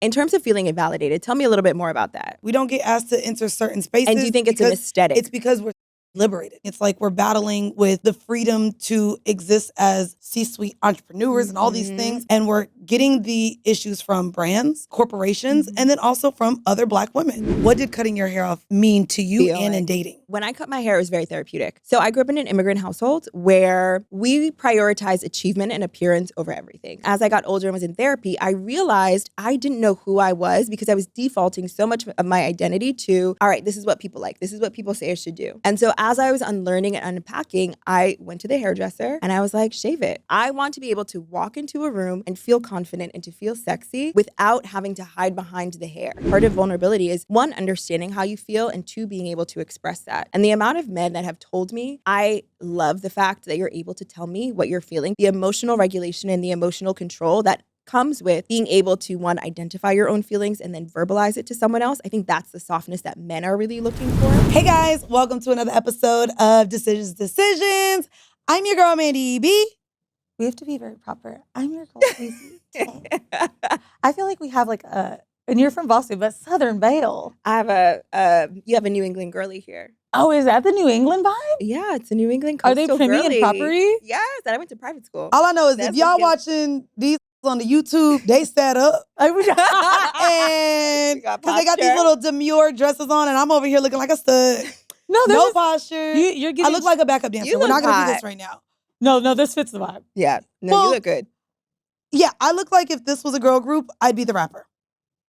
In terms of feeling invalidated, tell me a little bit more about that. We don't get asked to enter certain spaces. And do you think it's an aesthetic? It's because we're liberated. It's like we're battling with the freedom to exist as C-suite entrepreneurs and all these things. And we're getting the issues from brands, corporations, and then also from other Black women. What did cutting your hair off mean to you and in dating? When I cut my hair, it was very therapeutic. So I grew up in an immigrant household where we prioritize achievement and appearance over everything. As I got older and was in therapy, I realized I didn't know who I was because I was defaulting so much of my identity to, all right, this is what people like. This is what people say I should do. And so as I was unlearning and unpacking, I went to the hairdresser and I was like, shave it. I want to be able to walk into a room and feel confident and to feel sexy without having to hide behind the hair. Part of vulnerability is, one, understanding how you feel, and two, being able to express that. And the amount of men that have told me, I love the fact that you're able to tell me what you're feeling, the emotional regulation and the emotional control that comes with being able to, one, identify your own feelings and then verbalize it to someone else. I think that's the softness that men are really looking for. Hey guys, welcome to another episode of Decisions. I'm your girl, Mandii B. We have to be very proper. I'm your girl, Weezy. I feel like we have like and you're from Boston, but Southern Belle. I have you have a New England girly here. Oh, is that the New England vibe? Yeah, it's a New England Are coastal they premium girly. property? Yes, and I went to private school. All I know is if y'all watching these on the YouTube, they set up. And because they got these little demure dresses on, and I'm over here looking like a stud. No posture. You're getting, I look like a backup dancer. We're not going to do this right now. No, this fits the vibe. Yeah. No, you look good. Yeah, I look like if this was a girl group, I'd be the rapper.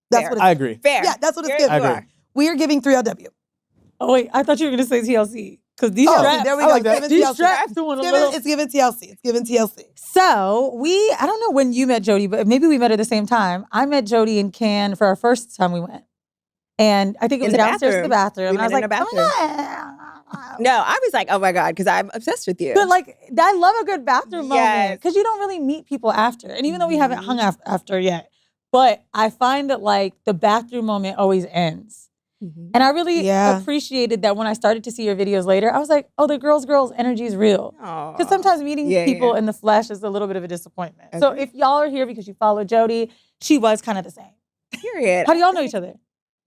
That's what it's I agree. Fair. Yeah, that's what it's giving. I agree. We are giving 3LW. Oh, wait, I thought you were going to say TLC. Because these straps, there we I go. like that. These straps doing a little. It's giving TLC. It's giving TLC. So I don't know when you met Jodie, but maybe we met at the same time. I met Jodie in Cannes for our first time we went. And I think it was downstairs in the bathroom. We and I was met like, in a bathroom. No, I was like, oh my God, because I'm obsessed with you. But like, I love a good bathroom moment. Because you don't really meet people after. And even though we haven't hung after yet, but I find that like the bathroom moment always ends. And I really appreciated that when I started to see your videos later. I was like, oh, the girls energy is real. Because sometimes meeting people in the flesh is a little bit of a disappointment. Okay. So if y'all are here because you follow Jodie, she was kind of the same. Period. How do y'all know each other?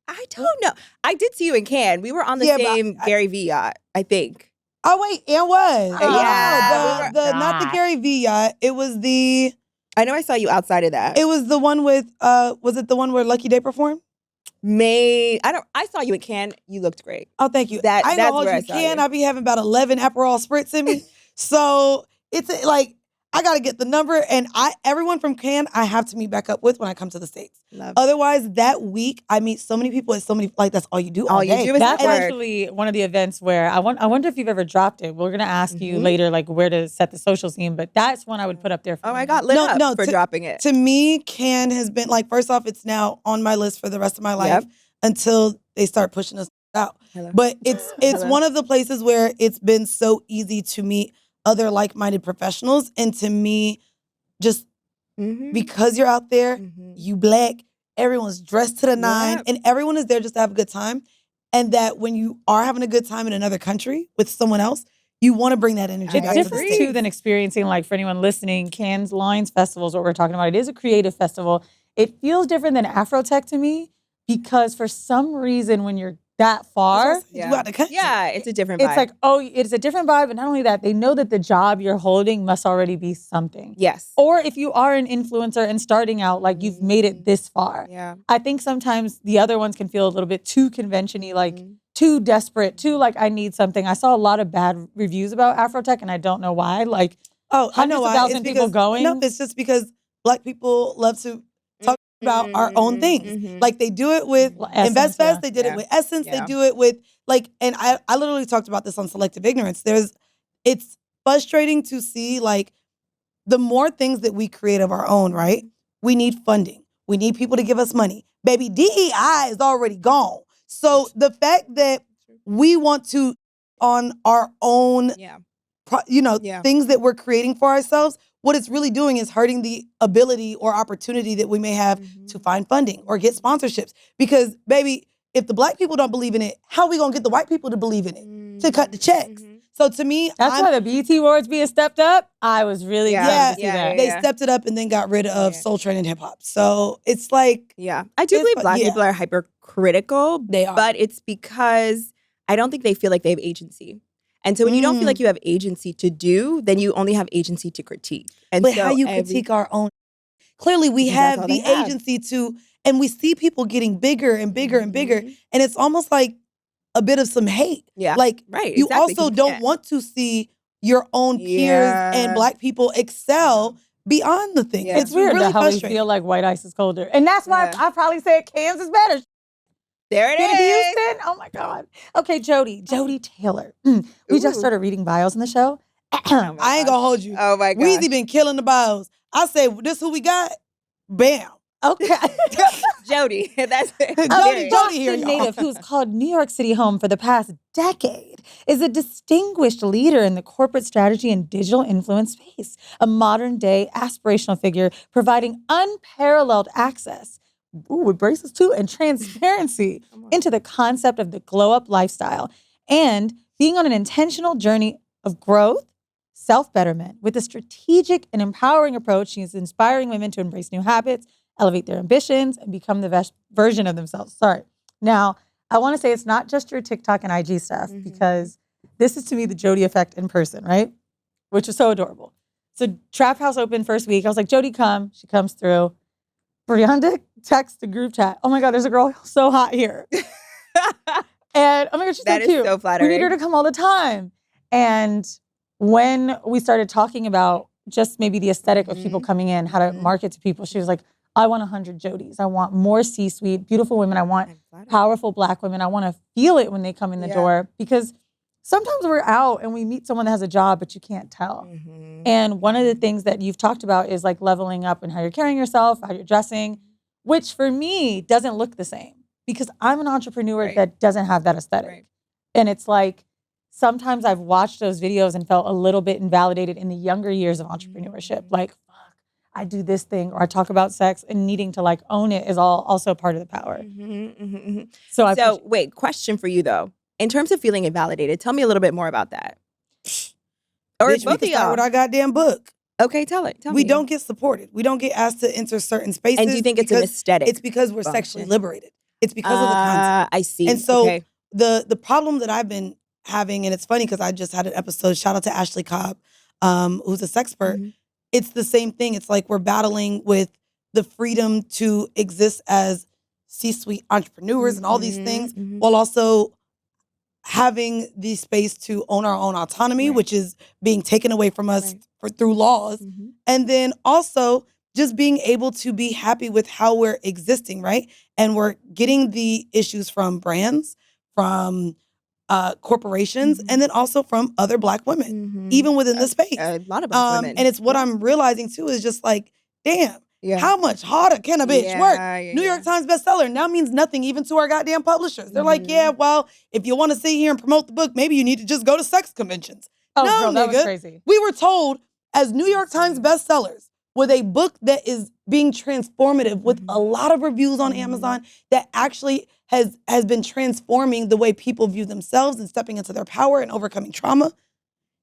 I don't know. I did see you in Cannes. We were on the same Gary V yacht, I think. Oh, wait, it was. Yeah. Not the Gary V yacht. It was the... I know I saw you outside of that. It was the one with, was it the one where Lucky Day performed? I saw you at Cannes. You looked great. Oh, thank you. That's know where you can. I be having about 11 Aperol spritz in me. So it's like, I got to get the number. And everyone from Cannes, I have to meet back up with when I come to the States. Otherwise, that week, I meet so many people. It's so many, like, that's all you do all day. You do is that's actually one of the events where I wonder if you've ever dropped it. We're going to ask you later, like, where to set the social scene. But that's one I would put up there for I got lit up for dropping it. To me, Cannes has been, like, first off, it's now on my list for the rest of my life until they start pushing us out. But it's one of the places where it's been so easy to meet other like-minded professionals. And to me, just because you're out there, you Black, everyone's dressed to the nine, and everyone is there just to have a good time. And that when you are having a good time in another country with someone else, you want to bring that energy back to the States. It's different, too, than experiencing, like, for anyone listening, Cannes Lions Festival is what we're talking about. It is a creative festival. It feels different than Afrotech to me because for some reason, when you're that far, it's a different vibe. It's like, it's a different vibe. And not only that, they know that the job you're holding must already be something. Yes. Or if you are an influencer and starting out, like you've made it this far. Yeah. I think sometimes the other ones can feel a little bit too convention-y, like too desperate, too like I need something. I saw a lot of bad reviews about Afrotech and I don't know why. Like, I know why. Hundreds of thousands people going. No, it's just because Black people love to talk about our own things. Like they do it with InvestFest, they did it with Essence, they do it with like, and I literally talked about this on Selective Ignorance. It's frustrating to see like the more things that we create of our own, right? We need funding. We need people to give us money. Baby, DEI is already gone. So the fact that we want to on our own, things that we're creating for ourselves, what it's really doing is hurting the ability or opportunity that we may have to find funding or get sponsorships. Because, baby, if the Black people don't believe in it, how are we going to get the white people to believe in it, to cut the checks? So to me, that's why the BET Awards being stepped up. I was really glad to see that. They stepped it up and then got rid of Soul Train and hip hop. So it's like, I do believe Black people are hypercritical. They are, but it's because I don't think they feel like they have agency. And so when you don't feel like you have agency to do, then you only have agency to critique. And but so how you critique our own? Clearly, we have the agency to, and we see people getting bigger and bigger and bigger, and it's almost like a bit of some hate. Yeah, like you also don't want to see your own peers and Black people excel beyond the thing. It's weird really how we feel like white ice is colder, and that's why I probably said Cams is better. There it is. Houston. Oh my God. Okay, Jodie Taylor. We just started reading bios in the show. I ain't gonna hold you. Oh my God. Weezy been killing the bios. I say, this who we got? Bam. Okay. Jodie. That's it. Jodie here, native who's called New York City home for the past decade, is a distinguished leader in the corporate strategy and digital influence space, a modern-day aspirational figure providing unparalleled access, with braces too, and transparency into the concept of the glow-up lifestyle, and being on an intentional journey of growth, self-betterment. With a strategic and empowering approach, she is inspiring women to embrace new habits, elevate their ambitions, and become the best version of themselves. Now, I want to say it's not just your TikTok and IG stuff, because this is, to me, the Jodie effect in person, right? Which is so adorable. So Trap House opened first week. I was like, Jodie, come. She comes through. Brianda texts the group chat. Oh my God, there's a girl so hot here. And oh my God, she's so cute. That is so flattering. We need her to come all the time. And when we started talking about just maybe the aesthetic of people coming in, how to market to people, she was like, I want 100 Jodies. I want more C-suite, beautiful women. I want powerful Black women. I want to feel it when they come in the door, because sometimes we're out and we meet someone that has a job, but you can't tell. And one of the things that you've talked about is like leveling up in how you're carrying yourself, how you're dressing, which for me doesn't look the same, because I'm an entrepreneur that doesn't have that aesthetic. And it's like, sometimes I've watched those videos and felt a little bit invalidated in the younger years of entrepreneurship. Like, fuck, I do this thing, or I talk about sex, and needing to like own it is also part of the power. So wait, question for you though. In terms of feeling invalidated, tell me a little bit more about that. Or bitch, we can start with our goddamn book. Okay, tell me. We don't get supported. We don't get asked to enter certain spaces. And do you think it's an aesthetic? It's because we're sexually liberated. It's because of the content. I see. And so the problem that I've been having, and it's funny because I just had an episode, shout out to Ashley Cobb, who's a sexpert. It's the same thing. It's like we're battling with the freedom to exist as C-suite entrepreneurs and all these things, while also having the space to own our own autonomy, which is being taken away from us through laws. And then also just being able to be happy with how we're existing, right? And we're getting the issues from brands, from corporations, and then also from other Black women, even within the space. A lot of Black women. And it's what I'm realizing too is just like, damn, how much harder can a bitch work? New York Times bestseller now means nothing even to our goddamn publishers. They're like, yeah, well, if you want to sit here and promote the book, maybe you need to just go to sex conventions. Oh, no, girl, that was crazy. We were told as New York Times bestsellers with a book that is being transformative with a lot of reviews on Amazon that actually has been transforming the way people view themselves and stepping into their power and overcoming trauma.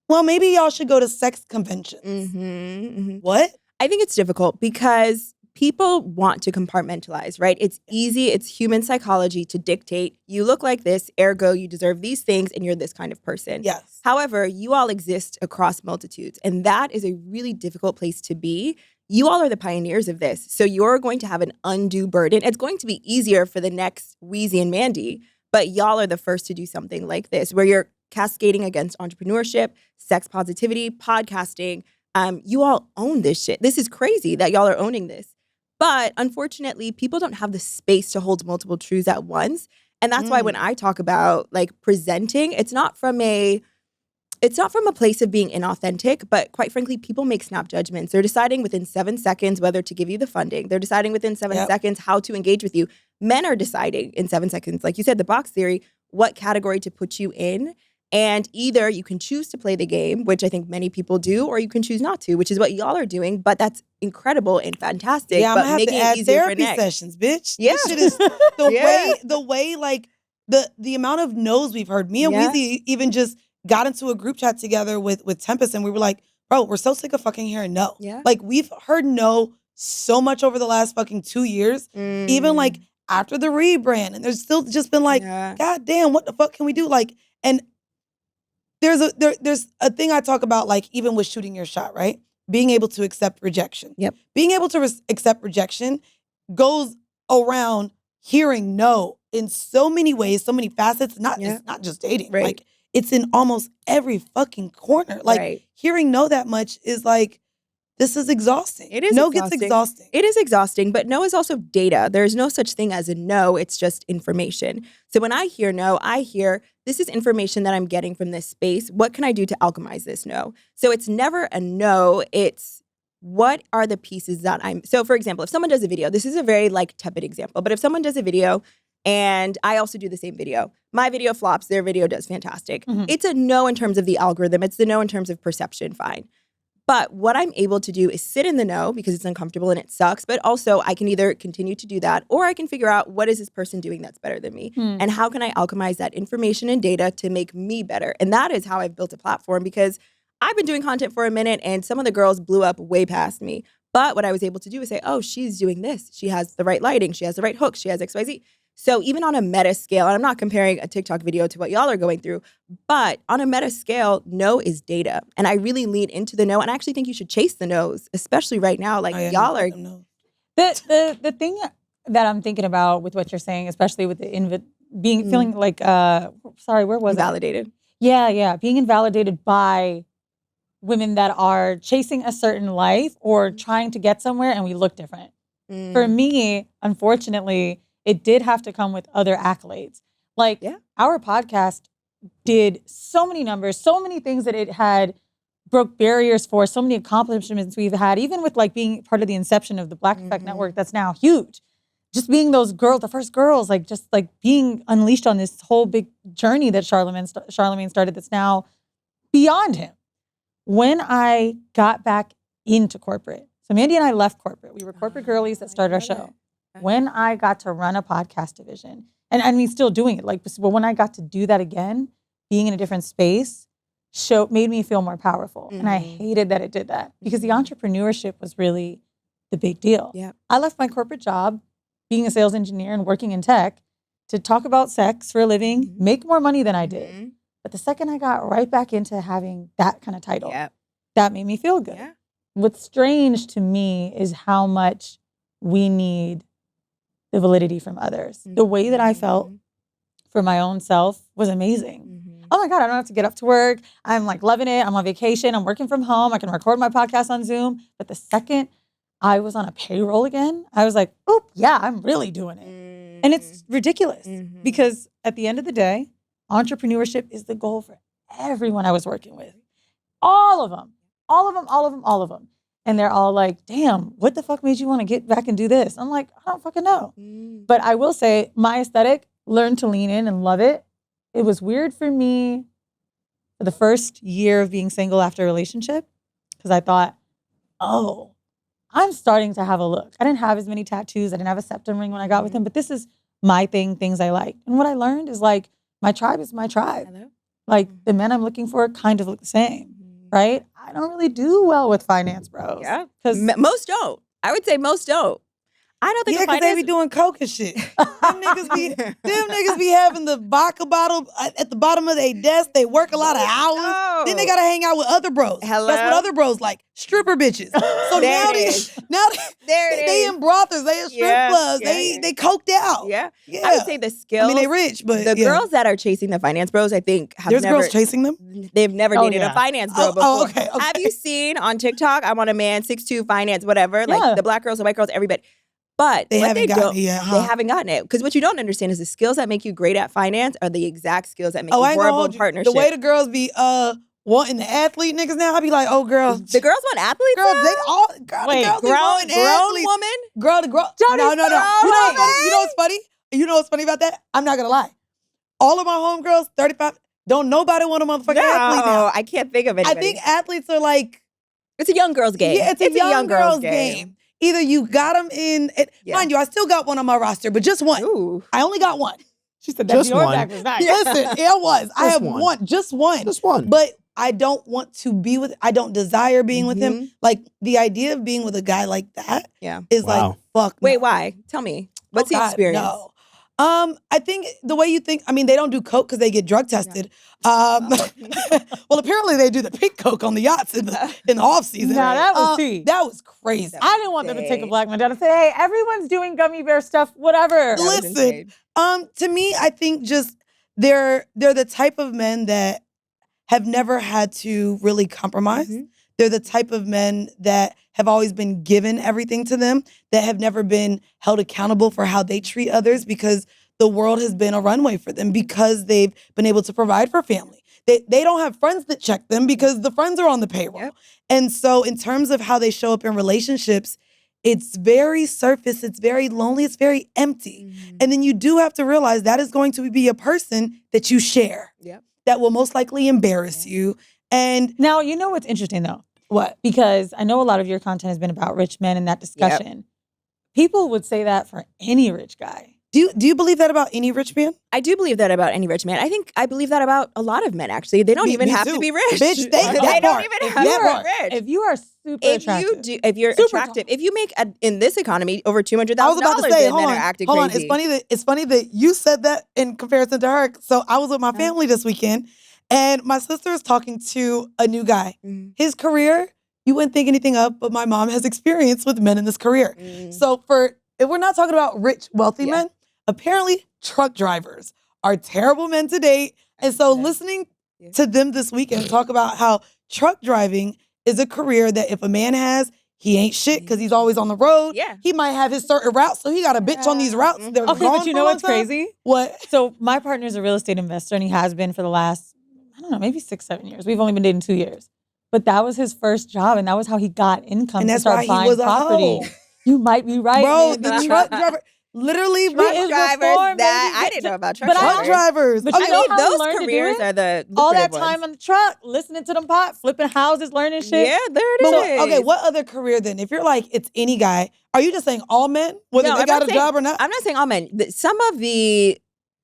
Well, maybe y'all should go to sex conventions. What? I think it's difficult because people want to compartmentalize, right? It's easy. It's human psychology to dictate, you look like this, ergo you deserve these things, and you're this kind of person. Yes. However, you all exist across multitudes, and that is a really difficult place to be. You all are the pioneers of this, so you're going to have an undue burden. It's going to be easier for the next Weezy and Mandii, but y'all are the first to do something like this, where you're cascading against entrepreneurship, sex positivity, podcasting. You all own this shit. This is crazy that y'all are owning this. But unfortunately, people don't have the space to hold multiple truths at once. And that's why when I talk about like presenting, it's not from a place of being inauthentic, but quite frankly, people make snap judgments. They're deciding within 7 seconds whether to give you the funding. They're deciding within 7 seconds how to engage with you. Men are deciding in 7 seconds, like you said, the box theory, what category to put you in. And either you can choose to play the game, which I think many people do, or you can choose not to, which is what y'all are doing. But that's incredible and fantastic. Yeah, I'm but gonna have to add therapy sessions, bitch. Yeah, this shit is the way like the amount of no's we've heard. Me and Weezy even just got into a group chat together with Tempest, and we were like, bro, we're so sick of fucking hearing no. Yeah. Like, we've heard no so much over the last fucking 2 years, even like after the rebrand. And there's still just been like, God damn, what the fuck can we do? Like, and there's a thing I talk about, like, even with shooting your shot, right? Being able to accept rejection. Yep. Being able to accept rejection goes around hearing no in so many ways, so many facets. It's not just dating. Right. Like, it's in almost every fucking corner. Like, hearing no that much is like, this is exhausting. It is exhausting. Gets exhausting. It is exhausting, but no is also data. There's no such thing as a no. It's just information. So when I hear no, I hear this is information that I'm getting from this space. What can I do to alchemize this no? So it's never a no. It's what are the pieces that so for example, if someone does a video, this is a very like tepid example, but if someone does a video and I also do the same video, my video flops, their video does fantastic. It's a no in terms of the algorithm. It's the no in terms of perception, fine. But what I'm able to do is sit in the no because it's uncomfortable and it sucks. But also I can either continue to do that or I can figure out what is this person doing that's better than me? And how can I alchemize that information and data to make me better? And that is how I've built a platform because I've been doing content for a minute and some of the girls blew up way past me. But what I was able to do is say, oh, she's doing this. She has the right lighting. She has the right hooks. She has XYZ. So even on a meta scale, and I'm not comparing a TikTok video to what y'all are going through, but on a meta scale, no is data. And I really lean into the no. And I actually think you should chase the no's, especially right now. Like y'all are. The thing that I'm thinking about with what you're saying, especially with the feeling like, sorry, where was invalidated? Yeah. Being invalidated by women that are chasing a certain life or trying to get somewhere and we look different. For me, unfortunately, it did have to come with other accolades. Like our podcast did so many numbers, so many things that it had broke barriers for, so many accomplishments we've had, even with like being part of the inception of the Black Effect Network that's now huge. Just being those girls, the first girls, like just like being unleashed on this whole big journey that Charlemagne started that's now beyond him. When I got back into corporate, so Mandii and I left corporate. We were corporate girlies that started our show. When I got to run a podcast division, and I mean, still doing it, like, but when I got to do that again, being in a different space, made me feel more powerful. And I hated that it did that because the entrepreneurship was really the big deal. I left my corporate job, being a sales engineer and working in tech, to talk about sex for a living, make more money than I did. But the second I got right back into having that kind of title, that made me feel good. What's strange to me is how much we need the validity from others. The way that I felt for my own self was amazing. Oh my God, I don't have to get up to work. I'm like loving it. I'm on vacation. I'm working from home. I can record my podcast on Zoom. But the second I was on a payroll again, I was like, oh yeah, I'm really doing it. And it's ridiculous because at the end of the day, entrepreneurship is the goal for everyone I was working with. All of them. And they're all like, damn, what the fuck made you want to get back and do this? I'm like, I don't fucking know. But I will say my aesthetic, learned to lean in and love it. It was weird for me for the first year of being single after a relationship because I thought, oh, I'm starting to have a look. I didn't have as many tattoos. I didn't have a septum ring when I got with him, but this is my thing, things I like. And what I learned is like, my tribe is my tribe. Like the men I'm looking for kind of look the same, right? I don't really do well with finance bros. Yeah, because most don't. I would say most don't. I don't think because they be doing coke and shit. Them niggas be having the vodka bottle at the bottom of their desk. They work a lot of hours. Then they gotta hang out with other bros. That's what other bros like. Stripper bitches. So now they in brothels, they in strip clubs, they coked out. Yeah. I would say the skills. I mean, they rich, but the girls that are chasing the finance bros, I think there's girls chasing them. They've never dated a finance bro before. Okay. Have you seen on TikTok? I want a man, 6'2", finance, whatever. Like the black girls, the white girls, everybody. But they haven't gotten it yet. They haven't gotten it. Because what you don't understand is the skills that make you great at finance are the exact skills that make you horrible in partnership. The way the girls be wanting the athlete niggas now, I be like, oh girl. The girls want athletes girls, now? They all grown woman? Girl to grow. No. You know what's funny? You know what's funny about that? I'm not gonna lie. All of my homegirls, 35, don't nobody want a motherfucking athlete now. I can't think of anybody. I think athletes are like, it's a young girl's game. Yeah, it's a young girl's game. Either you got them in, mind you, I still got one on my roster, but just one. Ooh. I only got one. She said that Just Dior one. bag was nice. Listen, it was. I have one. Just one. Just one. But I don't want to be with, I don't desire being with him. Like, the idea of being with a guy like that is like, fuck no. Wait, why? Tell me. What's the experience? No. I think the way you think, I mean, they don't do coke because they get drug tested. Well, apparently they do the pink coke on the yachts in the off season. Nah, that was tea. That was crazy. I didn't want them to take a black man down and say, hey, everyone's doing gummy bear stuff, whatever. Listen, to me, I think just they're the type of men that have never had to really compromise. They're the type of men that have always been given everything to them, that have never been held accountable for how they treat others because the world has been a runway for them because they've been able to provide for family. They don't have friends that check them because the friends are on the payroll. Yep. And so in terms of how they show up in relationships, it's very surface, it's very lonely, it's very empty. And then you do have to realize that is going to be a person that you share, that will most likely embarrass you. And now, you know what's interesting though? What? Because I know a lot of your content has been about rich men and that discussion. People would say that for any rich guy. Do you believe that about any rich man? I do believe that about any rich man. I believe that about a lot of men, actually. They don't even have to be rich. Bitch, they don't even have to be rich. If you are super attractive. If you're attractive, if you make, in this economy, over $200,000, I was about to say, hold on. It's funny that you said that in comparison to her. So I was with my family this weekend, and my sister is talking to a new guy. His career, you wouldn't think anything of, but my mom has experience with men in this career. So if we're not talking about rich, wealthy men, apparently truck drivers are terrible men to date. And so listening to them this weekend talk about how truck driving is a career that if a man has, he ain't shit because he's always on the road. He might have his certain routes, so he got a bitch on these routes. Okay, but you know what's crazy? What? So my partner is a real estate investor, and he has been for the last, I don't know, maybe 6-7 years. We've only been dating 2 years. But that was his first job, and that was how he got income to start buying property. You might be right. Bro, the truck driver, literally truck drivers I didn't know about truck drivers. But you know how those careers are the all that ones. time on the truck, listening to them pot, flipping houses, learning shit. Yeah, there it is. Okay, what other career then? If you're like, it's any guy, are you just saying all men, whether they got a job or not? I'm not saying all men.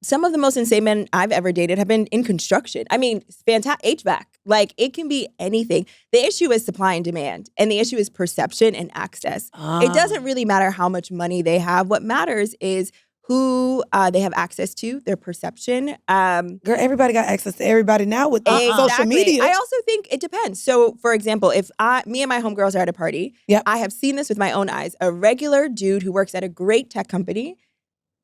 Some of the most insane men I've ever dated have been in construction. I mean, fantastic HVAC. Like, it can be anything. The issue is supply and demand, and the issue is perception and access. It doesn't really matter how much money they have. What matters is who they have access to, their perception. Girl, everybody got access to everybody now with social media. I also think it depends. So, for example, if me and my homegirls are at a party, I have seen this with my own eyes. A regular dude who works at a great tech company,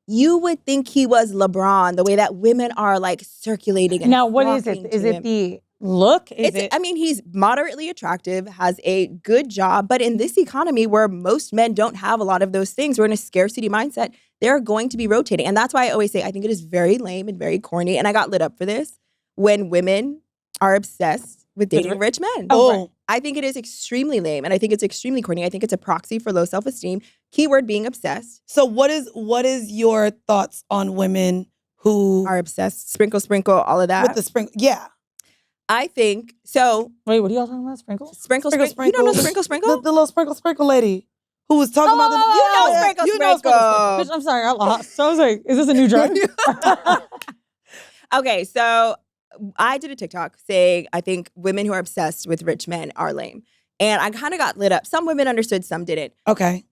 you would think he was LeBron, the way that women are like circulating. And now, what is it? Is it the look? I mean, he's moderately attractive, has a good job, but in this economy where most men don't have a lot of those things, we're in a scarcity mindset, they're going to be rotating. And that's why I always say I think it is very lame and very corny. And I got lit up for this when women are obsessed with dating rich men. Oh. I think it is extremely lame, and I think it's extremely corny. I think it's a proxy for low self-esteem. Keyword being obsessed. So what is your thoughts on women who are obsessed? Sprinkle, sprinkle, all of that. With the sprinkle, yeah. I think so. Wait, what are y'all talking about? Sprinkle? Sprinkle. You don't know Sprinkle? The little sprinkle lady who was talking about the. You know Sprinkle. Bitch, I'm sorry, I lost. So I was like, is this a new drug? Okay, so I did a TikTok saying I think women who are obsessed with rich men are lame. And I kind of got lit up. Some women understood, some didn't. Okay.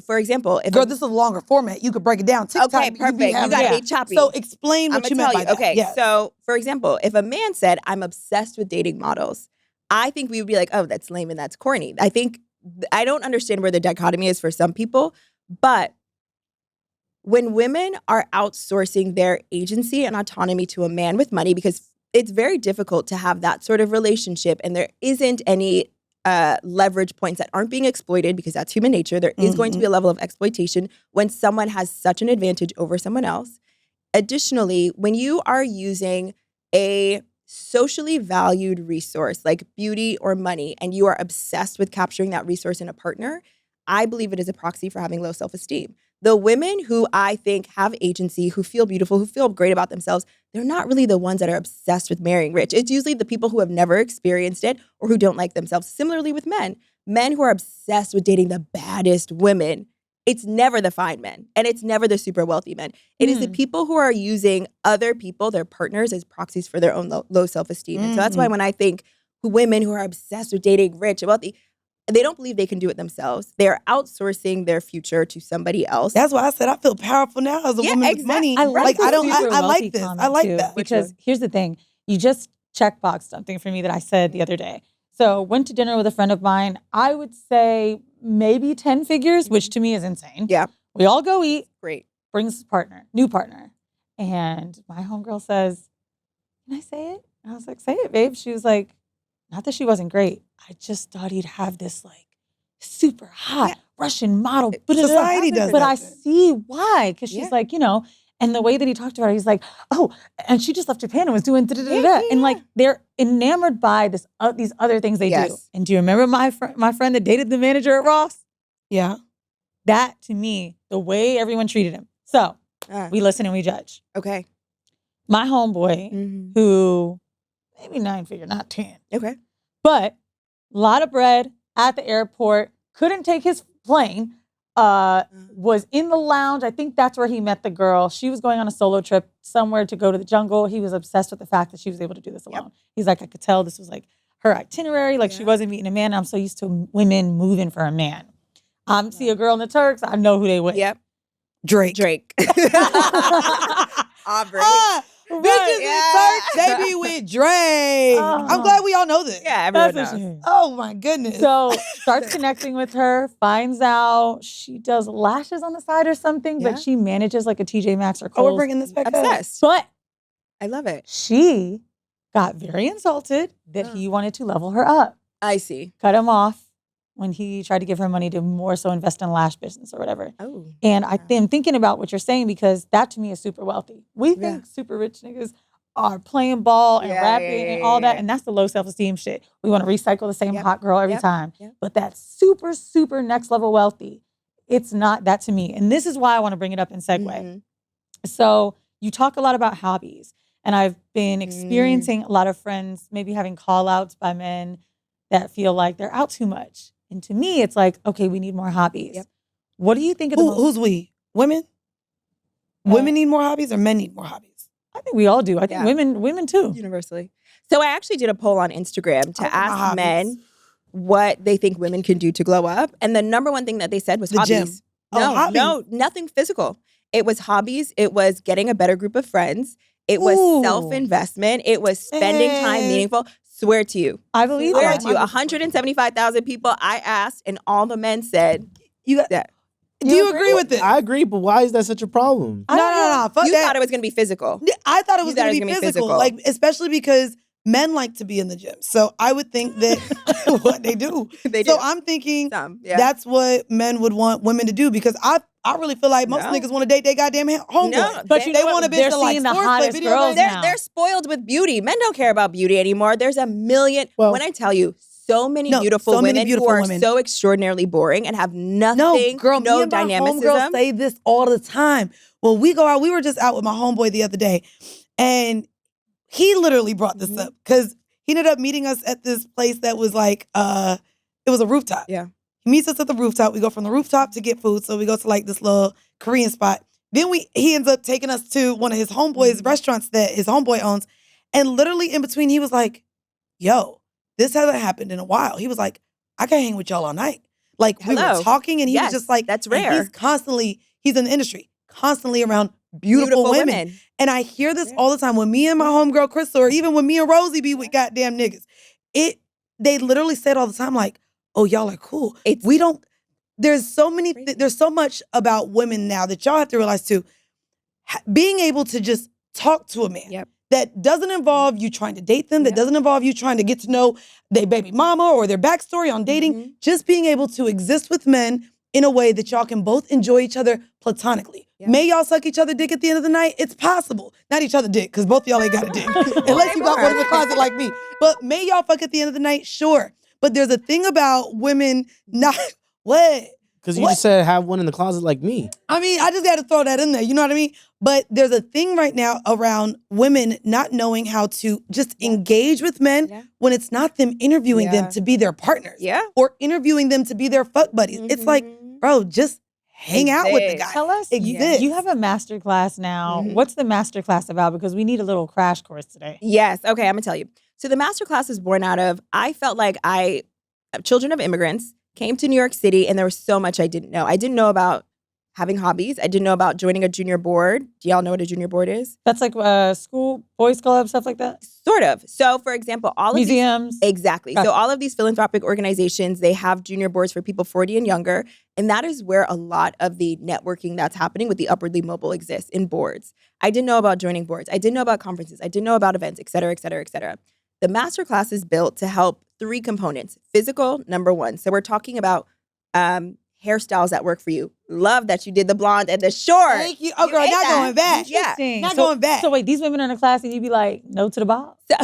For example, if this is a longer format. You could break it down. TikTok, okay, perfect. You gotta be choppy. So explain what you meant by that. Okay, so for example, if a man said, I'm obsessed with dating models, I think we would be like, oh, that's lame and that's corny. I don't understand where the dichotomy is for some people, but when women are outsourcing their agency and autonomy to a man with money, because it's very difficult to have that sort of relationship and there isn't any leverage points that aren't being exploited because that's human nature. There is going to be a level of exploitation when someone has such an advantage over someone else. Additionally, when you are using a socially valued resource like beauty or money and you are obsessed with capturing that resource in a partner, I believe it is a proxy for having low self-esteem. The women who I think have agency, who feel beautiful, who feel great about themselves, they're not really the ones that are obsessed with marrying rich. It's usually the people who have never experienced it or who don't like themselves. Similarly with men who are obsessed with dating the baddest women, it's never the fine men and it's never the super wealthy men. It is the people who are using other people, their partners, as proxies for their own low self-esteem. And so that's why when I think women who are obsessed with dating rich and wealthy, they don't believe they can do it themselves. They're outsourcing their future to somebody else. That's why I said I feel powerful now as a woman with money. I like this. I like this. I like that. Because here's the thing. You just checkboxed something for me that I said the other day. So went to dinner with a friend of mine. I would say maybe 10 figures, which to me is insane. Yeah. We all go eat. Great. Brings a new partner. And my homegirl says, can I say it? And I was like, say it, babe. She was like, not that she wasn't great. I just thought he'd have this like super hot Russian model. Society does but that. I see why. Because she's like, and the way that he talked to her, he's like, oh, and she just left Japan and was doing da-da-da-da. And like, they're enamored by these other things they do. And do you remember my friend that dated the manager at Ross? Yeah. That, to me, the way everyone treated him. So, we listen and we judge. Okay. My homeboy, who maybe 9-figure, not 10. Okay. But a lot of bread at the airport, couldn't take his plane, was in the lounge. I think that's where he met the girl. She was going on a solo trip somewhere to go to the jungle. He was obsessed with the fact that she was able to do this alone. He's like, I could tell this was like her itinerary. Like she wasn't meeting a man. I'm so used to women moving for a man. See a girl in the Turks, I know who they with. Yep. Drake. Aubrey. Bitches in Turks, they be with Drake. I'm glad we all know this. Yeah, everyone knows. Oh my goodness. So starts connecting with her, finds out she does lashes on the side or something, but she manages like a TJ Maxx or Kohl's. Oh, we're bringing this back Obsessed. But I love it. She got very insulted that he wanted to level her up. I see. Cut him off when he tried to give her money to more so invest in a lash business or whatever. Oh. And I'm thinking about what you're saying because that to me is super wealthy. We think super rich niggas are playing ball and rapping and all that. And that's the low self-esteem shit. We want to recycle the same hot girl every time. But that's super, super next level wealthy. It's not that to me. And this is why I want to bring it up in segue. So you talk a lot about hobbies. And I've been experiencing a lot of friends maybe having call outs by men that feel like they're out too much. And to me, it's like, okay, we need more hobbies. What do you think of the Who's we? Women? Women need more hobbies or men need more hobbies? I think we all do. I think women too. Universally. So I actually did a poll on Instagram to ask men what they think women can do to glow up. And the number one thing that they said was hobbies. Gym. No, nothing physical. It was hobbies. It was getting a better group of friends. It was self-investment. It was spending time meaningful. Swear to you. I believe Swear that. to you. 175,000 people I asked, and all the men said that. Do you agree with this? I agree, but why is that such a problem? No. Fuck you that. thought it was going to be physical. I thought it was going to be physical. Like, especially because men like to be in the gym. So I would think that what they do. So I'm thinking that's what men would want women to do because I really feel like most niggas want to date their goddamn homeboy. No, but they want a bitch to like the hottest girls now. They're spoiled with beauty. Men don't care about beauty anymore. There's a million. When I tell you, so many beautiful women who are so extraordinarily boring and have nothing, no dynamicism. Homegirls say this all the time. When we go out, we were just out with my homeboy the other day, and he literally brought this up because he ended up meeting us at this place that was like, it was a rooftop. Yeah. He meets us at the rooftop. We go from the rooftop to get food. So we go to like this little Korean spot. Then he ends up taking us to one of his homeboy's restaurants that his homeboy owns. And literally in between, he was like, yo, this hasn't happened in a while. He was like, I can hang with y'all all night. Like we were talking and he was just like, that's rare. He's in the industry, constantly around beautiful women. And I hear this all the time when me and my homegirl Crystal, or even when me and Rosie be with goddamn niggas. They literally say it all the time like, oh, y'all are cool. There's so much about women now that y'all have to realize too, being able to just talk to a man that doesn't involve you trying to date them, that doesn't involve you trying to get to know their baby mama or their backstory on dating, just being able to exist with men in a way that y'all can both enjoy each other platonically. May y'all suck each other dick at the end of the night? It's possible. Not each other dick, because both of y'all ain't got a dick. Unless you got one in the closet like me. But may y'all fuck at the end of the night? Sure. But there's a thing about women not, what? Because you just said have one in the closet like me. I mean, I just got to throw that in there. You know what I mean? But there's a thing right now around women not knowing how to just engage with men when it's not them interviewing them to be their partners. Or interviewing them to be their fuck buddies. It's like, bro, just hang out with the guy. Tell us, you have a master class now. What's the master class about? Because we need a little crash course today. Yes. Okay, I'm going to tell you. So the master class is born out of, I felt like children of immigrants, came to New York City, and there was so much I didn't know. I didn't know about having hobbies. I didn't know about joining a junior board. Do y'all know what a junior board is? That's like school, boys club, stuff like that? Sort of. So, for example, all of museums. Exactly. Gotcha. So all of these philanthropic organizations, they have junior boards for people 40 and younger. And that is where a lot of the networking that's happening with the upwardly mobile exists, in boards. I didn't know about joining boards. I didn't know about conferences. I didn't know about events, et cetera, et cetera, et cetera. The masterclass is built to help 3 components. Physical, number 1. So we're talking about hairstyles that work for you. Love that you did the blonde and the short. Thank you. Oh, girl, not going back. Yeah. Not going back. So wait, these women are in a class and you be like, no to the bob? So,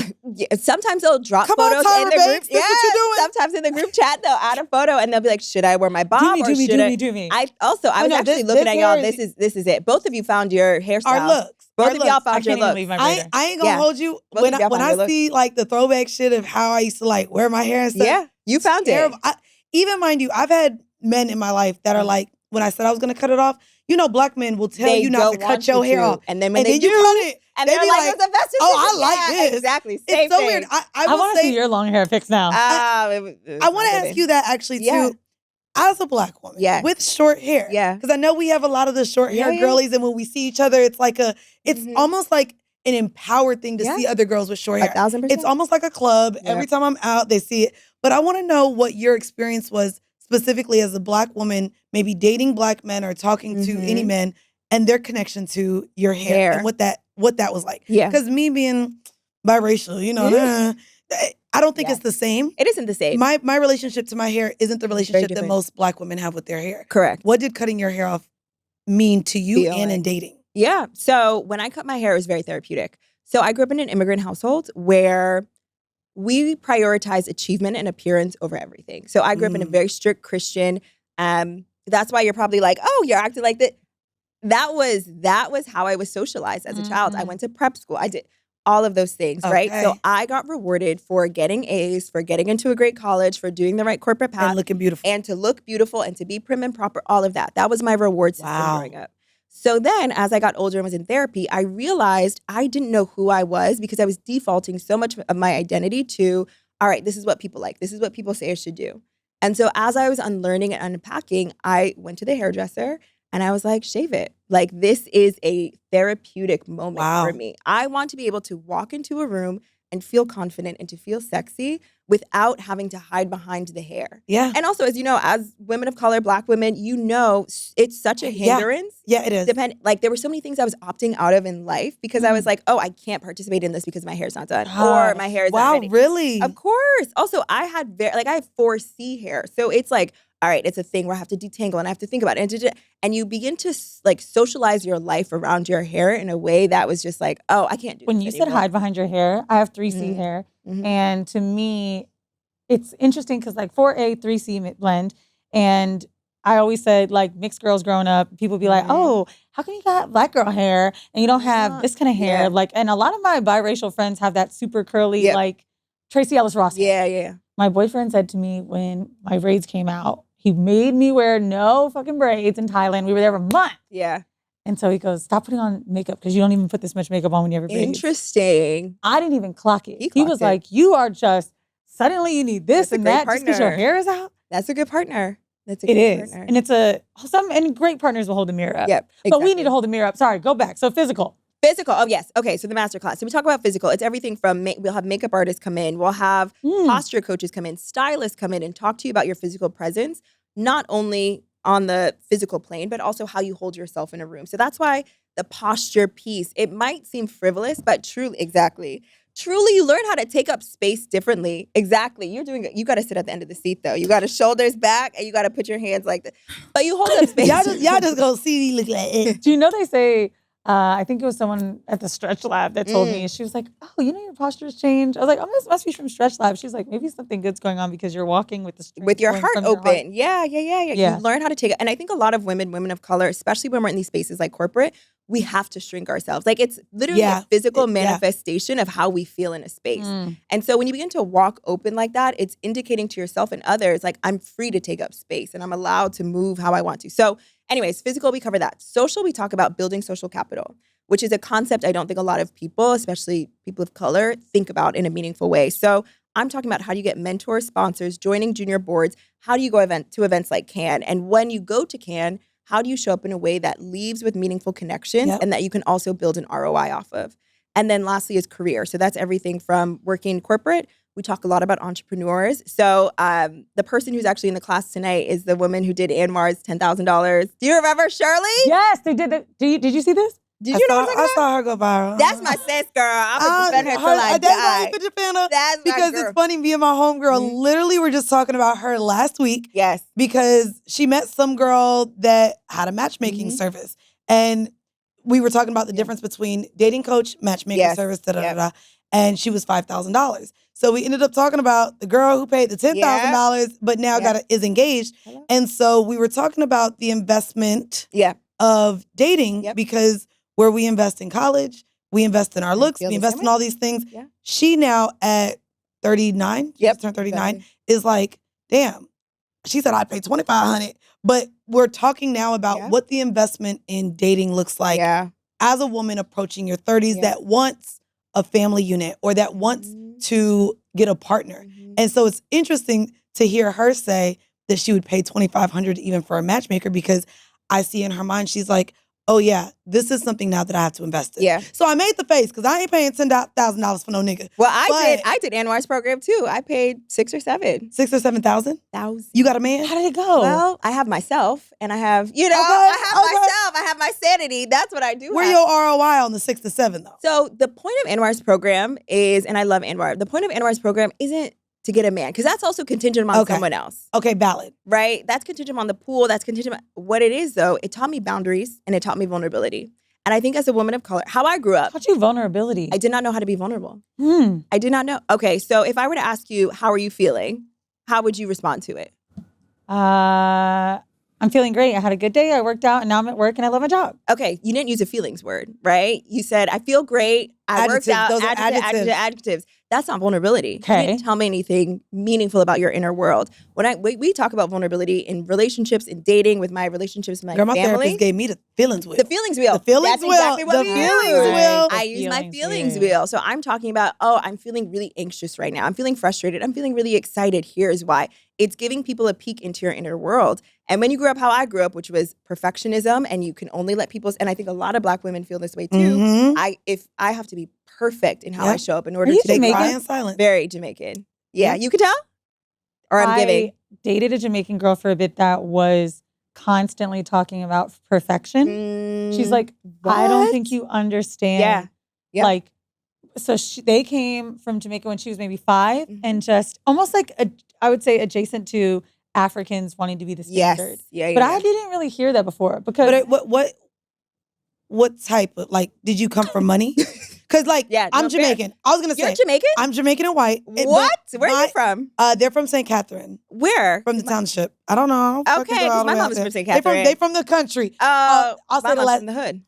sometimes they'll drop Come photos on, Tyra in the Banks, group. that's what you're doing. Sometimes in the group chat, they'll add a photo and they'll be like, should I wear my bob do me. I was actually looking at y'all. This is it. Both of you found your hairstyle. Our looks. Both of y'all found your looks. I ain't gonna hold you. When I see like the throwback shit of how I used to like wear my hair and stuff. Yeah, you found it. Even mind you, I've had men in my life that are like, when I said I was gonna cut it off, you know, black men will tell you not to cut your hair off. And then when you cut it, and they're like, it's the best decision. Oh, I like this. Exactly. It's so weird. I want to see your long hair fix now. I want to ask you that actually too. As a black woman with short hair. Because I know we have a lot of the short hair girlies, and when we see each other, it's like it's almost like an empowered thing to see other girls with short hair. 1,000%. It's almost like a club. Every time I'm out, they see it. But I want to know what your experience was specifically as a black woman, maybe dating black men or talking to any men, and their connection to your hair and what that was like. Yeah. Because me being biracial, you know, I don't think it's the same. It isn't the same. My relationship to my hair isn't the relationship that most black women have with their hair. Correct. What did cutting your hair off mean to you and in dating? Yeah. So when I cut my hair, it was very therapeutic. So I grew up in an immigrant household where we prioritize achievement and appearance over everything. So I grew up in a very strict Christian. That's why you're probably like, oh, you're acting like that. That was how I was socialized as a child. I went to prep school. I did all of those things, right? So I got rewarded for getting A's, for getting into a great college, for doing the right corporate path. And looking beautiful. And to look beautiful and to be prim and proper, all of that. That was my reward system growing up. So then as I got older and was in therapy, I realized I didn't know who I was because I was defaulting so much of my identity to, all right, this is what people like. This is what people say I should do. And so as I was unlearning and unpacking, I went to the hairdresser and I was like, shave it. Like, this is a therapeutic moment for me. I want to be able to walk into a room and feel confident and to feel sexy without having to hide behind the hair. Yeah. And also, as you know, as women of color, black women, you know, it's such a hindrance. Yeah, it is. Like, there were so many things I was opting out of in life because I was like, oh, I can't participate in this because my hair's not done or my hair is not ready. Wow, really? Of course. Also, I had I have 4C hair. So it's like, all right, it's a thing where I have to detangle and I have to think about it. And you begin to like socialize your life around your hair in a way that was just like, oh, I can't do when this you anymore. said hide behind your hair, I have 3C hair. And to me, it's interesting because like 4A, 3C blend. And I always said like mixed girls growing up, people be like, oh, how come you got black girl hair and you don't have this kind of hair? Yeah. Like, and a lot of my biracial friends have that super curly, like Tracy Ellis Ross hair. Yeah. My boyfriend said to me when my braids came out, he made me wear no fucking braids in Thailand. We were there for a month. Yeah. And so he goes, stop putting on makeup because you don't even put this much makeup on when you have a braids. Interesting. I didn't even clock it. He was like, you are just, suddenly you need this and that just because your hair is out. That's a good partner. That's a good partner. It is. And and great partners will hold the mirror up. Yep. But we need to hold the mirror up. Sorry, go back. So physical. Physical. Oh, yes. Okay. So the masterclass. So we talk about physical. It's everything from, we'll have makeup artists come in. We'll have posture coaches come in, stylists come in and talk to you about your physical presence, not only on the physical plane, but also how you hold yourself in a room. So that's why the posture piece, it might seem frivolous, but truly, truly you learn how to take up space differently. Exactly. You got to sit at the end of the seat though. You got to shoulders back and you got to put your hands like this. But you hold up space. y'all just gonna see me look like it. Do you know they say, I think it was someone at the Stretch Lab that told me, she was like, oh, you know your posture's changed. I was like, oh, this must be from Stretch Lab. She's like, maybe something good's going on because you're walking with your heart open. Yeah. Yeah. You learn how to take it. And I think a lot of women of color, especially when we're in these spaces like corporate, we have to shrink ourselves. Like it's literally a physical manifestation of how we feel in a space. And so when you begin to walk open like that, it's indicating to yourself and others, like I'm free to take up space and I'm allowed to move how I want to. So anyways, physical, we cover that. Social, we talk about building social capital, which is a concept I don't think a lot of people, especially people of color, think about in a meaningful way. So I'm talking about how do you get mentors, sponsors, joining junior boards, how do you go to events like Cannes? And when you go to Cannes, how do you show up in a way that leaves with meaningful connections and that you can also build an ROI off of? And then lastly is career. So that's everything from working corporate. We talk a lot about entrepreneurs. So the person who's actually in the class tonight is the woman who did Anwar's $10,000. Do you remember Shirley? Yes, they did. Did you see this? Did you know what I saw her go viral. That's my sis, girl. I'm gonna defend her till I die. That's why I defend her. That's my because girl. It's funny. Me and my homegirl literally were just talking about her last week. Yes. Because she met some girl that had a matchmaking service, and we were talking about the difference between dating coach, matchmaking service, and she was $5,000. So we ended up talking about the girl who paid the $10,000, but now is engaged. And so we were talking about the investment of dating because where we invest in college, we invest in our looks, we invest in all these things. Yeah. She now at 39, just turned 39, is like, damn. She said, I paid $2,500. But we're talking now about what the investment in dating looks like as a woman approaching your 30s that wants a family unit or that wants to get a partner. And so it's interesting to hear her say that she would pay $2,500 even for a matchmaker, because I see in her mind, she's like, oh yeah, this is something now that I have to invest in. Yeah. So I made the face because I ain't paying $10,000 for no nigga. Well, I did Anwar's program too. I paid $6,000 or $7,000. $6,000 or $7,000? You got a man? How did it go? Well, I have myself and I have, myself. I have my sanity. That's what I do. Where your ROI on the 6 to 7 though? So the point of Anwar's program is, and I love Anwar, the point of Anwar's program isn't to get a man, because that's also contingent on someone else. Okay, valid. Right? That's contingent on the pool. That's contingent on what it is, though. It taught me boundaries and it taught me vulnerability. And I think as a woman of color, how I grew up. Taught you vulnerability. I did not know how to be vulnerable. I did not know. Okay, so if I were to ask you, how are you feeling? How would you respond to it? I'm feeling great. I had a good day. I worked out and now I'm at work and I love my job. Okay, you didn't use a feelings word, right? You said, I feel great. I worked out. Those are adjectives. That's not vulnerability. Okay. You didn't tell me anything meaningful about your inner world. When we talk about vulnerability in relationships, in dating, with my relationships with my family. My therapist gave me the feelings wheel. The feelings wheel. The feelings That's wheel. exactly what the we feelings use. wheel. I use my feelings wheel. So I'm talking about, I'm feeling really anxious right now. I'm feeling frustrated. I'm feeling really excited. Here's why. It's giving people a peek into your inner world. And when you grew up how I grew up, which was perfectionism, and you can only let people, and I think a lot of Black women feel this way too. If I have to be perfect in how I show up in order to make cry in silence. Very Jamaican. Yeah, you could tell? Or I'm giving. I dated a Jamaican girl for a bit that was constantly talking about perfection. She's like, I don't think you understand. Yeah. Like, so they came from Jamaica when she was maybe 5 and just almost like, I would say adjacent to Africans wanting to be the standard. Yes. But I didn't really hear that before because. But what type of, like, did you come from money? Because, like, I'm Jamaican. I was going to say. You're Jamaican? I'm Jamaican and white. What? Where are you from? They're from St. Catherine. Where? From the township. I don't know. Okay, because my mom is from St. Catherine. They from the country. I'll say the last in the hood.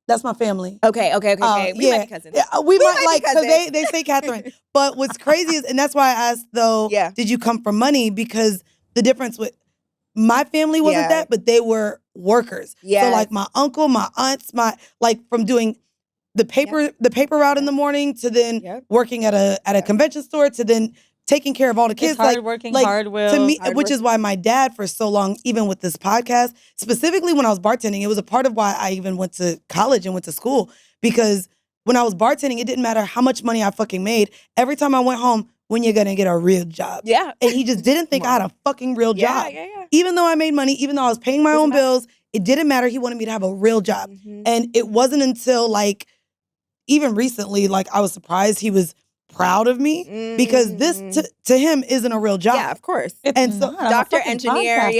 That's my family. Okay. We might be cousins. Yeah, we might like, because they say Catherine. But what's crazy is, and that's why I asked, though, did you come from money? Because the difference with my family wasn't that, but they were workers. So like my uncle, my aunts, from doing the paper route in the morning to then working at a convention store to then taking care of all the kids. It's hardworking, hard-willed. To me, which is why my dad for so long, even with this podcast, specifically when I was bartending, it was a part of why I even went to college and went to school. Because when I was bartending, it didn't matter how much money I fucking made. Every time I went home, when you're gonna get a real job? Yeah. And he just didn't think I had a fucking real job. Yeah. Even though I made money, even though I was paying my own bills, it didn't matter. He wanted me to have a real job. And it wasn't until like, even recently, like I was surprised he was proud of me because this to him isn't a real job. Yeah, of course. And so doctor, engineer,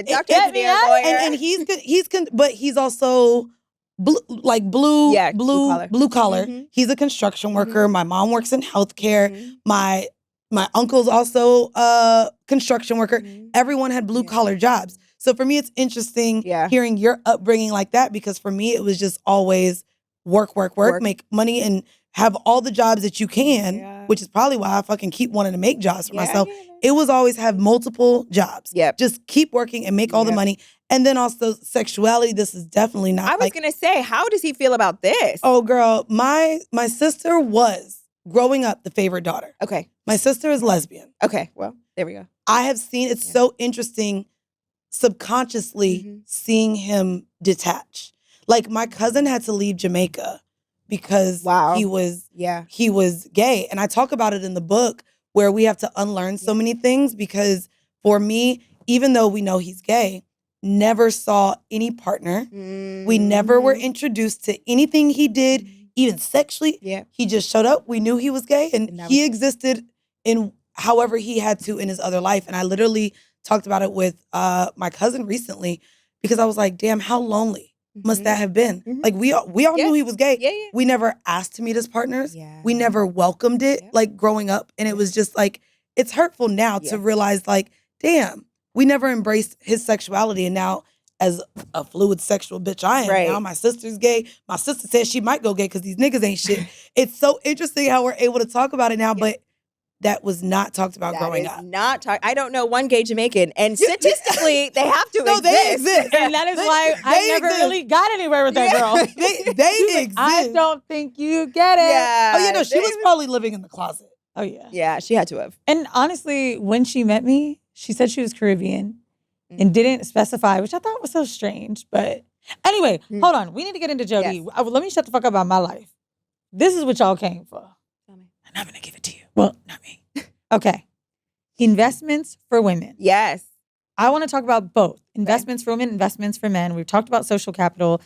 doctor, engineer, lawyer. And but he's also blue collar. He's a construction worker. My mom works in healthcare. My uncle's also a construction worker. Everyone had blue collar jobs. So for me, it's interesting hearing your upbringing like that, because for me, it was just always work, make money and have all the jobs that you can, which is probably why I fucking keep wanting to make jobs for myself. It was always have multiple jobs. Just keep working and make all the money. And then also sexuality, this is definitely not. I was going to say, how does he feel about this? Oh, girl, my sister was, growing up, the favorite daughter. Okay. My sister is lesbian. Okay, well, there we go. I have seen, it's so interesting subconsciously seeing him detach. Like, my cousin had to leave Jamaica because he was gay. And I talk about it in the book where we have to unlearn so many things, because for me, even though we know he's gay, never saw any partner. We never were introduced to anything he did, even sexually. He just showed up. We knew he was gay, and he existed in however he had to in his other life. And I literally talked about it with my cousin recently, because I was like, damn, how lonely must that have been? Like, we all knew he was gay. We never asked to meet as partners. We never welcomed it, like, growing up. And it was just like, it's hurtful now to realize, like, damn, we never embraced his sexuality. And now, as a fluid sexual bitch I am now, my sister's gay. My sister says she might go gay because these niggas ain't shit. It's so interesting how we're able to talk about it now, but that was not talked about growing up. I don't know one gay Jamaican, and statistically, they have to exist. They exist. And that is why I never really got anywhere with that girl. They exist. I don't think you get it. Yeah. Oh, yeah, no, she was probably living in the closet. Oh, yeah. Yeah, she had to have. And honestly, when she met me, she said she was Caribbean and didn't specify, which I thought was so strange. But anyway, hold on. We need to get into Jodie. Yes. Let me shut the fuck up about my life. This is what y'all came for. And I'm going to give it to you. Well, not me. Okay. Investments for women. Yes. I want to talk about both. Investments for women, investments for men. We've talked about social capital.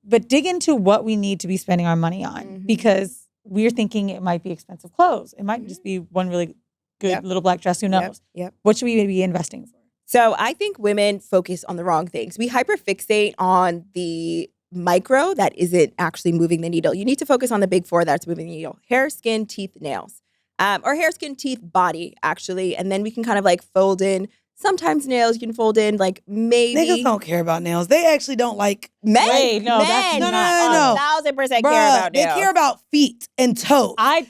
But dig into what we need to be spending our money on, because we're thinking it might be expensive clothes. It might just be one really good little black dress. Who knows? What should we be investing for? So I think women focus on the wrong things. We hyperfixate on the micro that isn't actually moving the needle. You need to focus on the big four that's moving the needle: hair, skin, teeth, nails. Or hair, skin, teeth, body, actually. And then we can kind of like fold in. Sometimes nails you can fold in, like maybe. Niggas don't care about nails. They actually don't like men. Wait, no, men. that's no. 1,000% care about nails. They care about feet and toes. They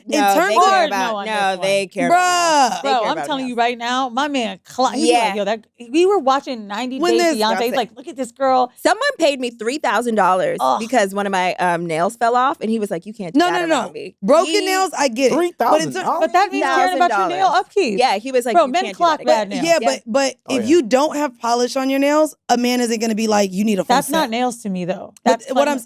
care about. Bro, I'm telling you right now, my man, he was like, yo, we were watching 90 Day Fiancé. He's like, look at this girl. Someone paid me $3,000 because one of my nails fell off, and he was like, you can't do that around me. Broken nails, I get it. $3,000. But that means caring about your nail upkeep. Yeah, he was like, bro, you men can't clock do that bad nails. Yeah, but if you don't have polish on your nails, a man isn't going to be like, you need a full That's set. not nails to me, though. What I'm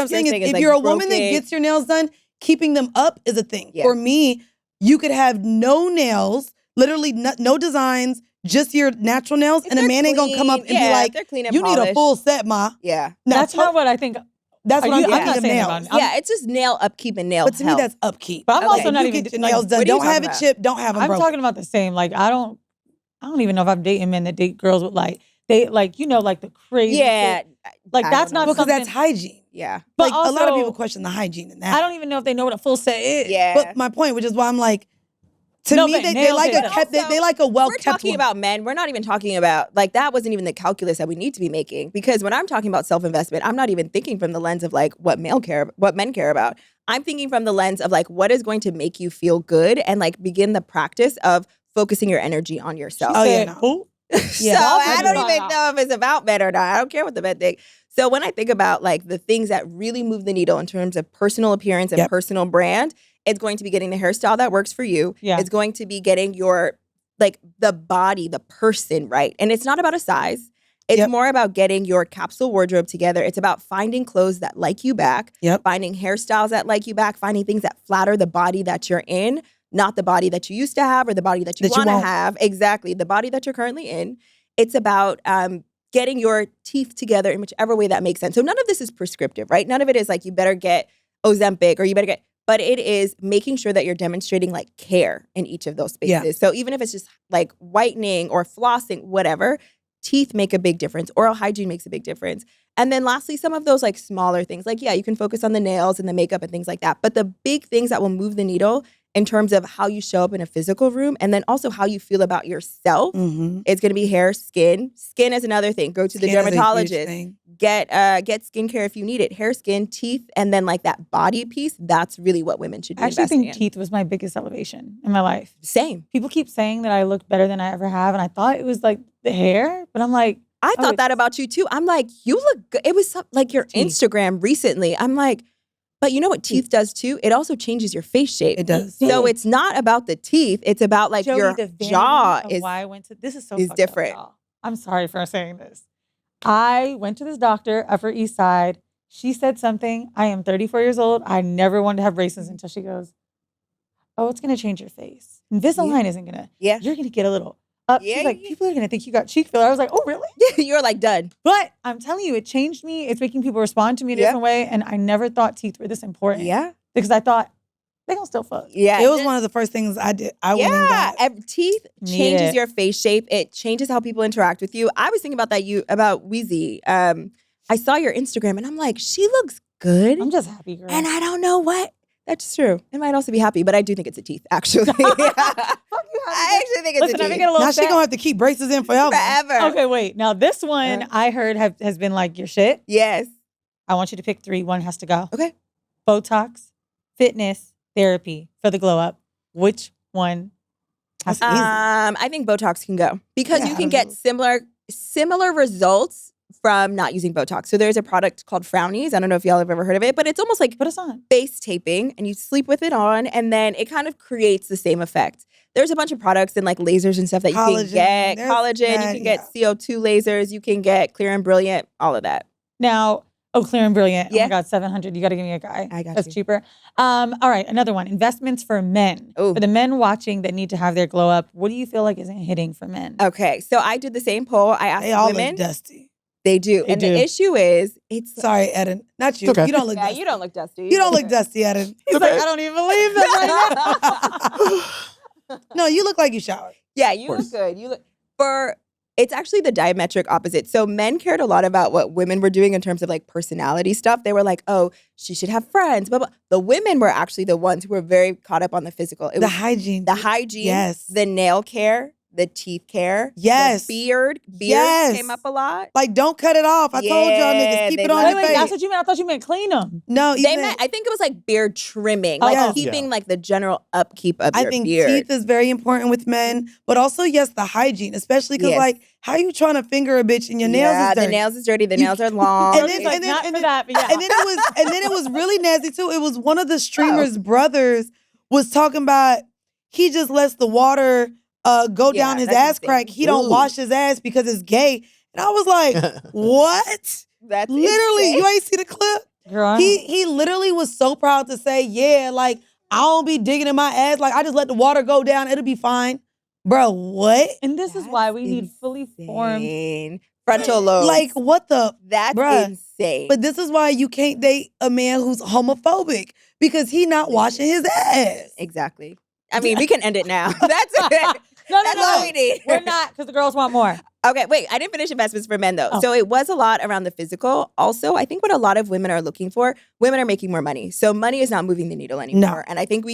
saying is, if like you're a woman that gets your nails done, keeping them up is a thing. For me, you could have no nails, literally no designs, just your natural nails, and a man ain't going to come up and be like, you need a full set, ma. Yeah. That's not what I think. That's what I'm not thinking of saying nails. Yeah, it's just nail upkeep and nail But to me, that's upkeep. But I'm also not you even get your nails done. what are you Don't have talking it about? chipped. Don't have them broken. I'm talking about the same. Like, I don't even know if I'm dating men that date girls with like, they like, you know, like the crazy shit. Like, that's not because something. that's hygiene. Yeah. But Like, also, a lot of people question the hygiene in that. I don't even know if they know what a full set is. Yeah. But my point, which is why I'm like, to me, they like a well-kept We're talking about men. We're not even talking about, like, that wasn't even the calculus that we need to be making. Because when I'm talking about self-investment, I'm not even thinking from the lens of, like, what men care about. I'm thinking from the lens of, like, what is going to make you feel good and, like, begin the practice of focusing your energy on yourself. So I don't even know if it's about men or not. I don't care what the men think. So when I think about like the things that really move the needle in terms of personal appearance and personal brand, it's going to be getting the hairstyle that works for you. Yeah. It's going to be getting your, like, the body, the person right. And it's not about a size. It's more about getting your capsule wardrobe together. It's about finding clothes that like you back, finding hairstyles that like you back, finding things that flatter the body that you're in, not the body that you used to have or the body that you want to have. Exactly. The body that you're currently in. It's about getting your teeth together in whichever way that makes sense. So none of this is prescriptive, right? None of it is like you better get Ozempic or you better get, but it is making sure that you're demonstrating like care in each of those spaces. Yeah. So even if it's just like whitening or flossing, whatever, teeth make a big difference. Oral hygiene makes a big difference. And then lastly, some of those like smaller things, like, yeah, you can focus on the nails and the makeup and things like that. But the big things that will move the needle in terms of how you show up in a physical room and then also how you feel about yourself, it's going to be hair, skin. Skin is another thing. Go to the dermatologist. Get skincare if you need it. Hair, skin, teeth, and then like that body piece. That's really what women should be investing in. I actually think teeth was my biggest elevation in my life. Same. People keep saying that I look better than I ever have, and I thought it was like the hair, but I'm like, I thought that about you too. I'm like, you look good. It was like your Instagram recently. I'm like, but you know what teeth does too? It also changes your face shape. It does. So it's not about the teeth. It's about like Jodie, your jaw is why I went to this is so different. Up, I'm sorry for saying this. I went to this doctor, Upper East Side. She said something. I am 34 years old. I never wanted to have braces until she goes, oh, it's going to change your face. Invisalign isn't going to. Yeah. You're going to get a little up. She's like, people are going to think you got cheek filler. I was like, oh, really? You're like done. But I'm telling you, it changed me. It's making people respond to me in a different way. And I never thought teeth were this important. Yeah. Because I thought, they gonna still fuck. Yeah. It was one of the first things I did. I went and got. Teeth changes your face shape. It changes how people interact with you. I was thinking about that about Weezy. I saw your Instagram and I'm like, she looks good. I'm just happy, girl. And I don't know what. That's true. It might also be happy, but I do think it's the teeth, actually. Fuck you, I actually think it's the teeth. Now she gonna have to keep braces in forever. Okay, wait. Now this one I heard has been like your shit. Yes. I want you to pick 3. One has to go. Okay. Botox, fitness, therapy for the glow up. Which one has to go? I think Botox can go because you can get similar results from not using Botox. So there's a product called Frownies. I don't know if y'all have ever heard of it, but it's almost like put us on face taping and you sleep with it on and then it kind of creates the same effect. There's a bunch of products and like lasers and stuff that you can get. Collagen, you can get CO2 lasers, you can get Clear and Brilliant, all of that. Now, Clear and Brilliant. Yeah. Oh my God, 700. You got to give me a guy. I got That's cheaper. All right, another one. Investments for men. Ooh. For the men watching that need to have their glow up, what do you feel like isn't hitting for men? Okay, so I did the same poll. I asked they all women. Look dusty. They do. The issue is, it's... Sorry, Eden. Not you. Okay. You don't look dusty. You don't look dusty. You don't look dusty, Eden. He's like, I don't even believe that right now. No, you look like you showered. Yeah, you look good. You look... It's actually the diametric opposite. So men cared a lot about what women were doing in terms of like personality stuff. They were like, oh, she should have friends. Blah, blah. The women were actually the ones who were very caught up on the physical. It was hygiene. The hygiene. Yes. The nail care. The teeth care. Yes. The beard came up a lot. Like, don't cut it off. I told y'all niggas, keep it on your face. That's what you meant? I thought you meant clean them. No, I think it was like beard trimming. Like keeping like the general upkeep of your beard. I think teeth is very important with men. But also, yes, the hygiene. Especially because like, how you trying to finger a bitch and your nails is dirty? The nails is dirty. The nails are long. And then it was really nasty too. It was one of the streamers' brothers was talking about he just lets the water go down his ass crack. He don't wash his ass because it's gay. And I was like, what? That's literally insane. You ain't see the clip? Girl, he literally was so proud to say, yeah, like I don't be digging in my ass. Like I just let the water go down. It'll be fine. Bro, what? And this is why we need fully formed frontal lobes. Like what the? That's insane. But this is why you can't date a man who's homophobic because he not washing his ass. Exactly. I mean, we can end it now. That's it. That's all we need. We're not, because the girls want more. Okay, wait. I didn't finish investments for men, though. Oh. So it was a lot around the physical. Also, I think what a lot of women are looking for, women are making more money. So money is not moving the needle anymore. No. And I think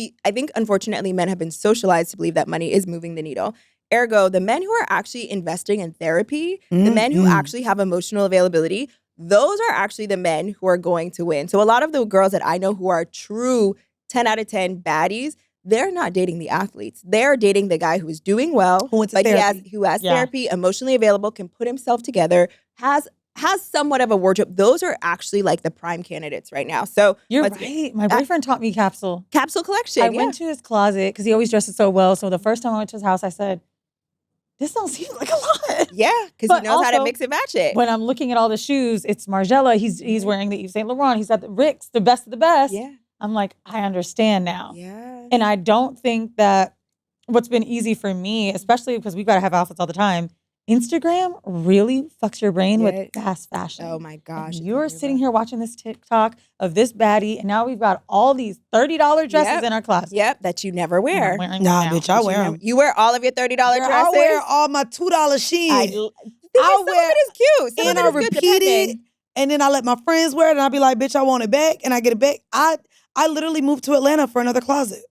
unfortunately, men have been socialized to believe that money is moving the needle. Ergo, the men who are actually investing in therapy, the men who actually have emotional availability, those are actually the men who are going to win. So a lot of the girls that I know who are true 10 out of 10 baddies, they're not dating the athletes. They're dating the guy who is doing well, who has therapy, emotionally available, can put himself together, has somewhat of a wardrobe. Those are actually like the prime candidates right now. So you're right. My boyfriend taught me capsule collection. I went to his closet because he always dresses so well. So the first time I went to his house, I said, this don't seem like a lot. Yeah, because he knows how to mix and match it. When I'm looking at all the shoes, it's Margiela. He's wearing the Yves Saint Laurent. He's got the Ricks, the best of the best. Yeah. I'm like, I understand now. Yeah. And I don't think that what's been easy for me, especially because we've got to have outfits all the time, Instagram really fucks your brain with fast fashion. Oh my gosh. And you're sitting here watching this TikTok of this baddie, and now we've got all these $30 dresses in our closet. Yep, that you never wear. Nah, bitch, I wear them. You wear all of your $30 dresses? I wear all my $2 Shein. I'll wear. Some of it is cute. And I repeat it. and then I let my friends wear it, and I'll be like, bitch, I want it back, and I get it back. I literally moved to Atlanta for another closet.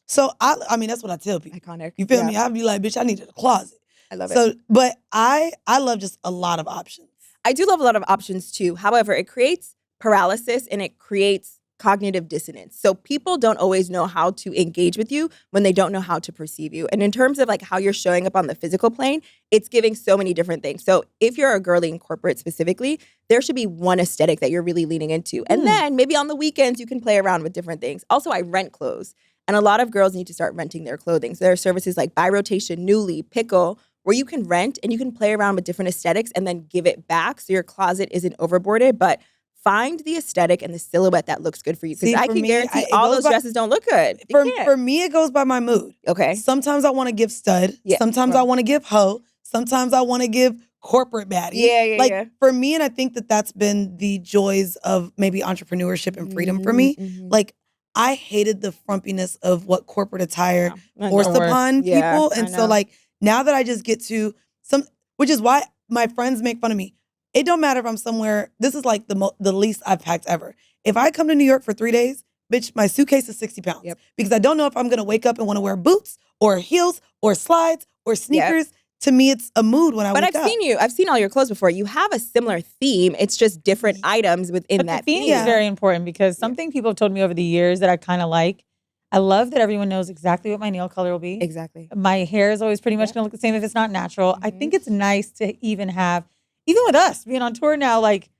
So I mean, that's what I tell people. Iconic. You feel me? I'd be like, bitch, I needed a closet. I love So, it. but I love just a lot of options. I do love a lot of options too. However, it creates paralysis and it creates cognitive dissonance. So people don't always know how to engage with you when they don't know how to perceive you. And in terms of like how you're showing up on the physical plane, it's giving so many different things. So if you're a girly in corporate specifically, there should be one aesthetic that you're really leaning into. And then maybe on the weekends, you can play around with different things. Also, I rent clothes. And a lot of girls need to start renting their clothing. So there are services like Buy Rotation, Newly, Pickle, where you can rent and you can play around with different aesthetics and then give it back so your closet isn't overboarded. But find the aesthetic and the silhouette that looks good for you. Because I can guarantee all those dresses don't look good. For me, it goes by my mood. Okay. Sometimes I want to give stud. Yeah, sometimes I want to give hoe. Sometimes I want to give corporate baddie. Yeah. For me, and I think that's been the joys of maybe entrepreneurship and freedom for me. Like, I hated the frumpiness of what corporate attire forced upon people. And so like, now that I just get to which is why my friends make fun of me. It don't matter if I'm somewhere, this is like the least I've packed ever. If I come to New York for 3 days, bitch, my suitcase is 60 pounds. Because I don't know if I'm going to wake up and want to wear boots or heels or slides or sneakers. To me, it's a mood when I wake up. But I've seen all your clothes before. You have a similar theme. It's just different items within that theme. Is very important because something people have told me over the years that I kind of like. I love that everyone knows exactly what my nail color will be. Exactly. My hair is always pretty much going to look the same if it's not natural. I think it's nice to even with us being on tour now, like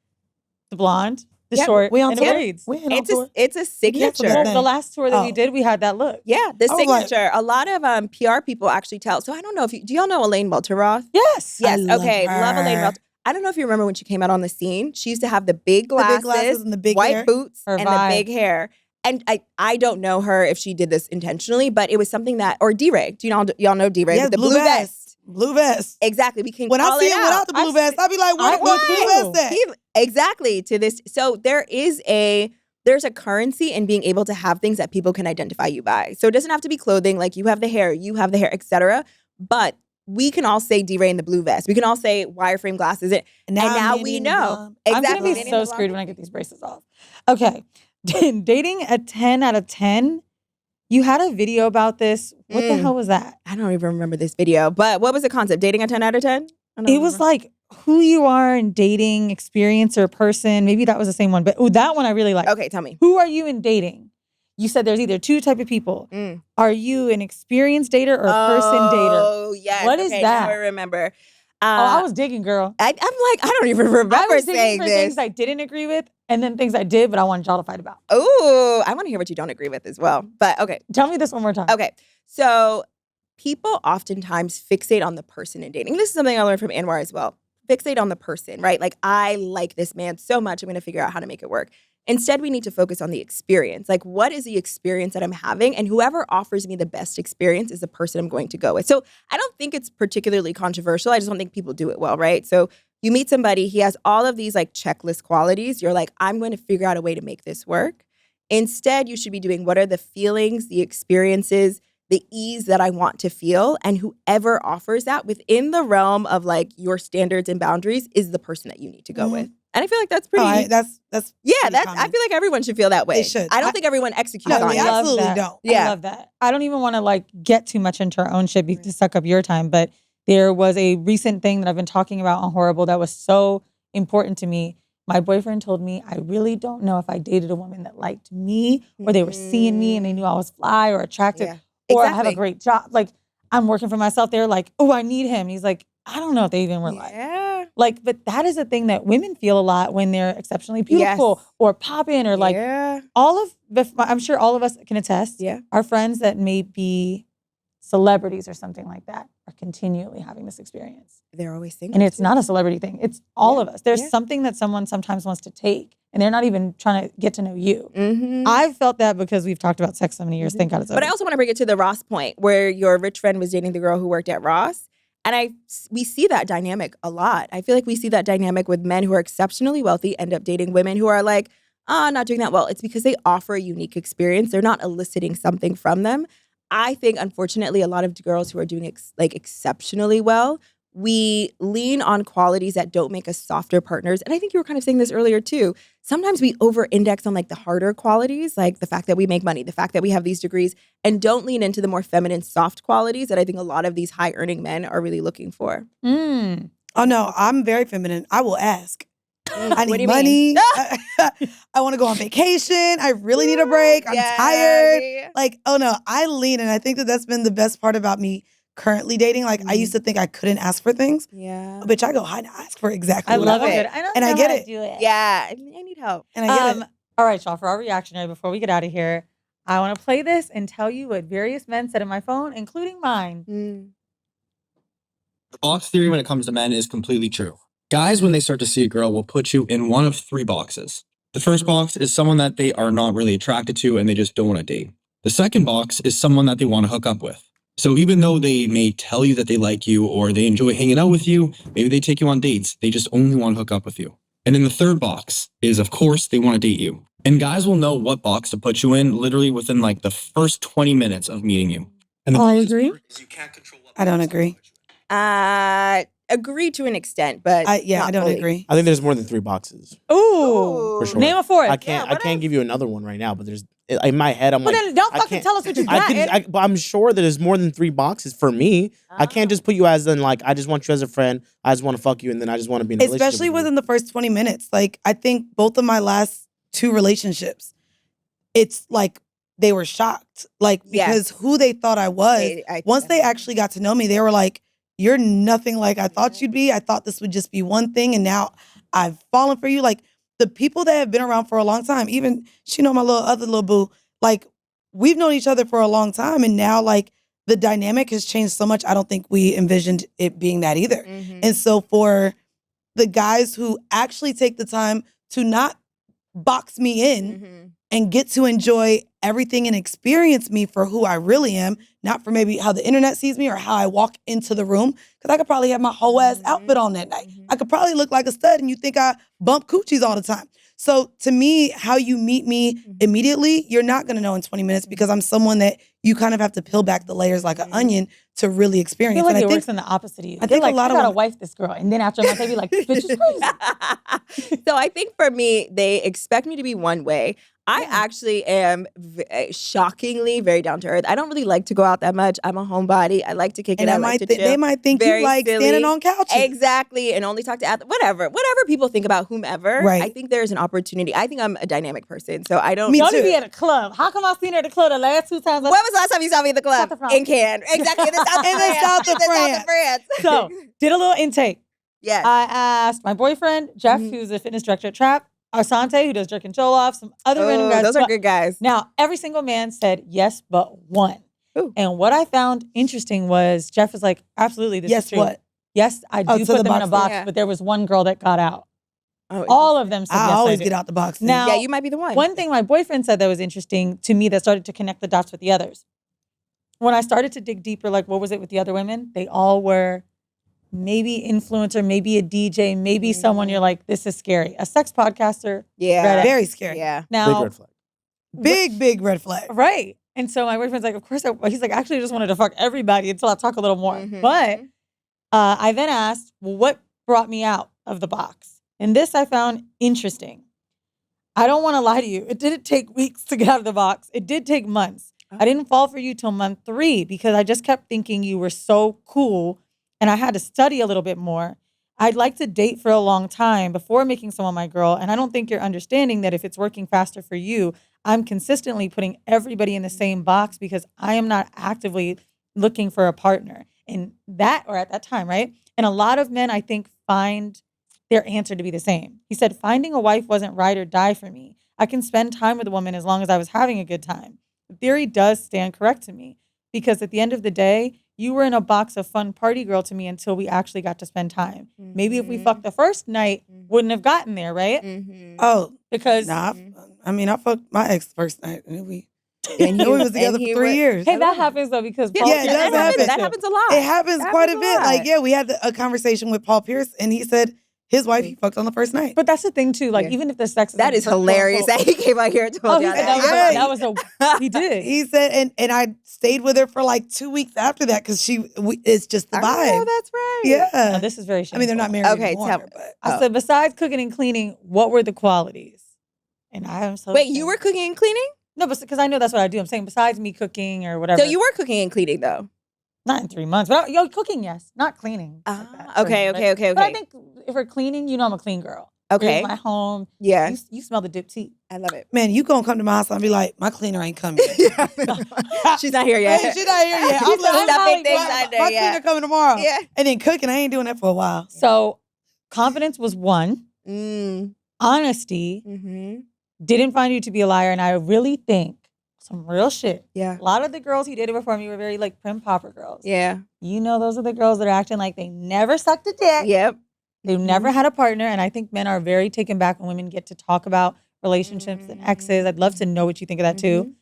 the blonde, the short, and the braids. It's a signature. The last tour that we did, we had that look. Yeah, the signature. A lot of PR people actually tell. So I don't know if do y'all know Elaine Welteroth? Yes. Love Elaine Welteroth. I don't know if you remember when she came out on the scene. She used to have the big glasses and the big white hair. boots, and the big hair. And I don't know her if she did this intentionally, but it was something or D-Ray. Do y'all know D-Ray? Yes, the blue vest. Blue vest. Exactly. We can when call I see it him out. without the blue vest, I'll be like, where's the blue vest at? Exactly. To this. So there's a currency in being able to have things that people can identify you by. So it doesn't have to be clothing, like you have the hair, etc. But we can all say D-Ray in the blue vest. We can all say wireframe glasses. And now we know. Exactly. I'm going to be so screwed when I get these braces off. Okay. Dating a 10 out of 10. You had a video about this. What the hell was that? I don't even remember this video. But what was the concept? Dating a 10 out of 10? It was like who you are in dating, experience, or person. Maybe that was the same one. But that one I really like. Okay, tell me. Who are you in dating? You said there's either two type of people. Are you an experienced dater or a person dater? Oh, yes. What is that? Now I remember. I was digging, girl. I'm like, I don't even remember I was digging saying for this. things I didn't agree with and then things I did, but I wanted y'all to fight about. Oh, I want to hear what you don't agree with as well. But okay. Tell me this one more time. Okay. So people oftentimes fixate on the person in dating. This is something I learned from Anwar as well. Fixate on the person, right? Like, I like this man so much, I'm going to figure out how to make it work. Instead, we need to focus on the experience. Like, what is the experience that I'm having? And whoever offers me the best experience is the person I'm going to go with. So I don't think it's particularly controversial. I just don't think people do it well, right? So you meet somebody, he has all of these like checklist qualities. You're like, I'm going to figure out a way to make this work. Instead, you should be doing what are the feelings, the experiences, the ease that I want to feel. And whoever offers that within the realm of like your standards and boundaries is the person that you need to go with. And I feel like that's pretty. That's I feel like everyone should feel that way. They should. I don't think everyone executes on they it. absolutely don't. I love that. I don't even want to like get too much into our own shit to suck up your time, but there was a recent thing that I've been talking about on Horrible that was so important to me. My boyfriend told me, I really don't know if I dated a woman that liked me or they were seeing me and they knew I was fly or attractive or I have a great job. Like, I'm working for myself. They're like, oh, I need him. He's like, I don't know if they even were like, but that is a thing that women feel a lot when they're exceptionally beautiful or popping or like I'm sure all of us can attest. Yeah. Our friends that may be celebrities or something like that are continually having this experience. They're always single. And it's not a celebrity thing. It's all of us. There's something that someone sometimes wants to take and they're not even trying to get to know you. I've felt that because we've talked about sex so many years. Thank God it's over. But I also want to bring it to the Ross point where your rich friend was dating the girl who worked at Ross. And we see that dynamic a lot. I feel like we see that dynamic with men who are exceptionally wealthy end up dating women who are like, not doing that well. It's because they offer a unique experience. They're not eliciting something from them. I think, unfortunately, a lot of girls who are doing exceptionally well we lean on qualities that don't make us softer partners. And I think you were kind of saying this earlier too. Sometimes we over-index on like the harder qualities, like the fact that we make money, the fact that we have these degrees, and don't lean into the more feminine, soft qualities that I think a lot of these high-earning men are really looking for. Oh no, I'm very feminine. I will ask. I What do need you money. I want to go on vacation. I really need a break. I'm tired. Yeah. Like, oh no, I lean. And I think that that's been the best part about me currently dating. Like, I used to think I couldn't ask for things. Yeah. Bitch, I go high and ask for exactly I what love I want. it. I don't And know I get how to it. do it. Yeah. I need help. And I get it. All right, y'all, for our reactionary, before we get out of here, I want to play this and tell you what various men said in my phone, including mine. The box theory when it comes to men is completely true. Guys, when they start to see a girl, will put you in one of 3 boxes. The first box is someone that they are not really attracted to and they just don't want to date. The second box is someone that they want to hook up with. So even though they may tell you that they like you or they enjoy hanging out with you, maybe they take you on dates, they just only want to hook up with you. And then the third box is, of course, they want to date you. And guys will know what box to put you in literally within like the first 20 minutes of meeting you. And the I agree. I don't agree. Agree to an extent, but I not don't fully. agree. I think there's more than 3 boxes. Ooh. For sure. Name a fourth. I can't give you another one right now, but there's in my head I'm Well, like, then don't I fucking can't- tell us what you got. but I'm sure that there's more than 3 boxes for me. I can't just put you as in like I just want you as a friend. I just want to fuck you, and then I just want to be in a relationship Especially with you. within the first 20 minutes. Like, I think both of my last 2 relationships, it's like they were shocked. Like, because who they thought I was, once they actually got to know me, they were like, you're nothing like I thought you'd be. I thought this would just be one thing, and now I've fallen for you. Like, the people that have been around for a long time, even she know my other little boo, like, we've known each other for a long time, and now like the dynamic has changed so much. I don't think we envisioned it being that either. And so for the guys who actually take the time to not box me in and get to enjoy everything and experience me for who I really am, not for maybe how the internet sees me or how I walk into the room. Because I could probably have my whole ass outfit on that night. I could probably look like a stud and you think I bump coochies all the time. So to me, how you meet me immediately, you're not going to know in 20 minutes because I'm someone that you kind of have to peel back the layers like an onion to really I experience. feel like and it I think, works in the opposite of you. I think like, a lot I of gotta women- wife this girl. And then after a month, they be like, this bitch is crazy. So I think for me, they expect me to be one way. I actually am shockingly very down to earth. I don't really like to go out that much. I'm a homebody. I like to kick it. and I like to chill. they might think Very you like silly. standing on couches. Exactly. And only talk to athletes. Whatever people think about whomever. Right. I think there's an opportunity. I think I'm a dynamic person. So I don't. Me Jodie too. be at a club. How come I seen her at the club the last 2 times? When was the last time you saw me at the club? South of France. In Cannes. Exactly. In the south of In the France. south of In the south France. of France. So, did a little intake. Yes. I asked my boyfriend, Jeff, who's a fitness director at Trap, Arsante, who does jerk and show off, some other random guys. Those are good guys. Now, every single man said yes, but one. Ooh. And what I found interesting was Jeff was like, absolutely, this is Yes, true. what? Yes, I do Oh, put to the them in a box, box, yeah. but there was one girl that got out. Oh, All of them said I yes, always I get do. out the box. Now, yeah, you might be the one. One thing my boyfriend said that was interesting to me that started to connect the dots with the others. When I started to dig deeper, like what was it with the other women? They all were maybe influencer, maybe a DJ, maybe someone you're like, this is scary. A sex podcaster. Yeah. Very scary. Yeah. Big Now, red flag. Big red flag. right. And so my boyfriend's like, of course, he's like, actually, I just wanted to fuck everybody until I talk a little more. But I then asked, well, what brought me out of the box? And this I found interesting. I don't want to lie to you. It didn't take weeks to get out of the box. It did take months. I didn't fall for you till month 3 because I just kept thinking you were so cool and I had to study a little bit more. I'd like to date for a long time before making someone my girl. And I don't think you're understanding that if it's working faster for you, I'm consistently putting everybody in the same box because I am not actively looking for a partner. And that, or at that time, right? And a lot of men, I think, find their answer to be the same. He said, finding a wife wasn't ride or die for me. I can spend time with a woman as long as I was having a good time. The theory does stand correct to me because at the end of the day, you were in a box of fun party girl to me until we actually got to spend time. Maybe if we fucked the first night, wouldn't have gotten there, right? Oh, Because nah, I fucked my ex first night and we was together for 3 years. hey, that happens though because Yeah, Paul it does Pierce- happen. That happens a lot. It happens That quite a happens bit. lot. Like, yeah, we had a conversation with Paul Pierce and he said his wife, he fucked on the first night. But that's the thing too. Like, even if the sex that is hilarious that he came out here and told you that. He did. He said, and I stayed with her for like 2 weeks after that because it's just the vibe. Oh, that's right. Yeah. No, this is very shameful. I mean, they're not married anymore. Tell me. But, I said, besides cooking and cleaning, what were the qualities? And I am so Wait, you were cooking and cleaning? No, but because I know that's what I do. I'm saying besides me cooking or whatever. So you were cooking and cleaning though? Not in 3 months. But cooking, yes. Not cleaning. Okay. But I think if we're cleaning, I'm a clean girl. Okay. Here's my home. Yeah. You smell the dip tea. I love it. Man, you gonna come to my house and be like, my cleaner ain't coming yet. She's not here yet. Hey, she's not here yet. I'm stuffing things under. My cleaner coming tomorrow. Yeah. And then cooking, I ain't doing that for a while. So confidence was one. Honesty. Didn't find you to be a liar. And I really think some real shit. Yeah. A lot of the girls he dated before me were very like prim popper girls. Yeah. Those are the girls that are acting like they never sucked a dick. Yep. They've never had a partner. And I think men are very taken back when women get to talk about relationships and exes. I'd love to know what you think of that too.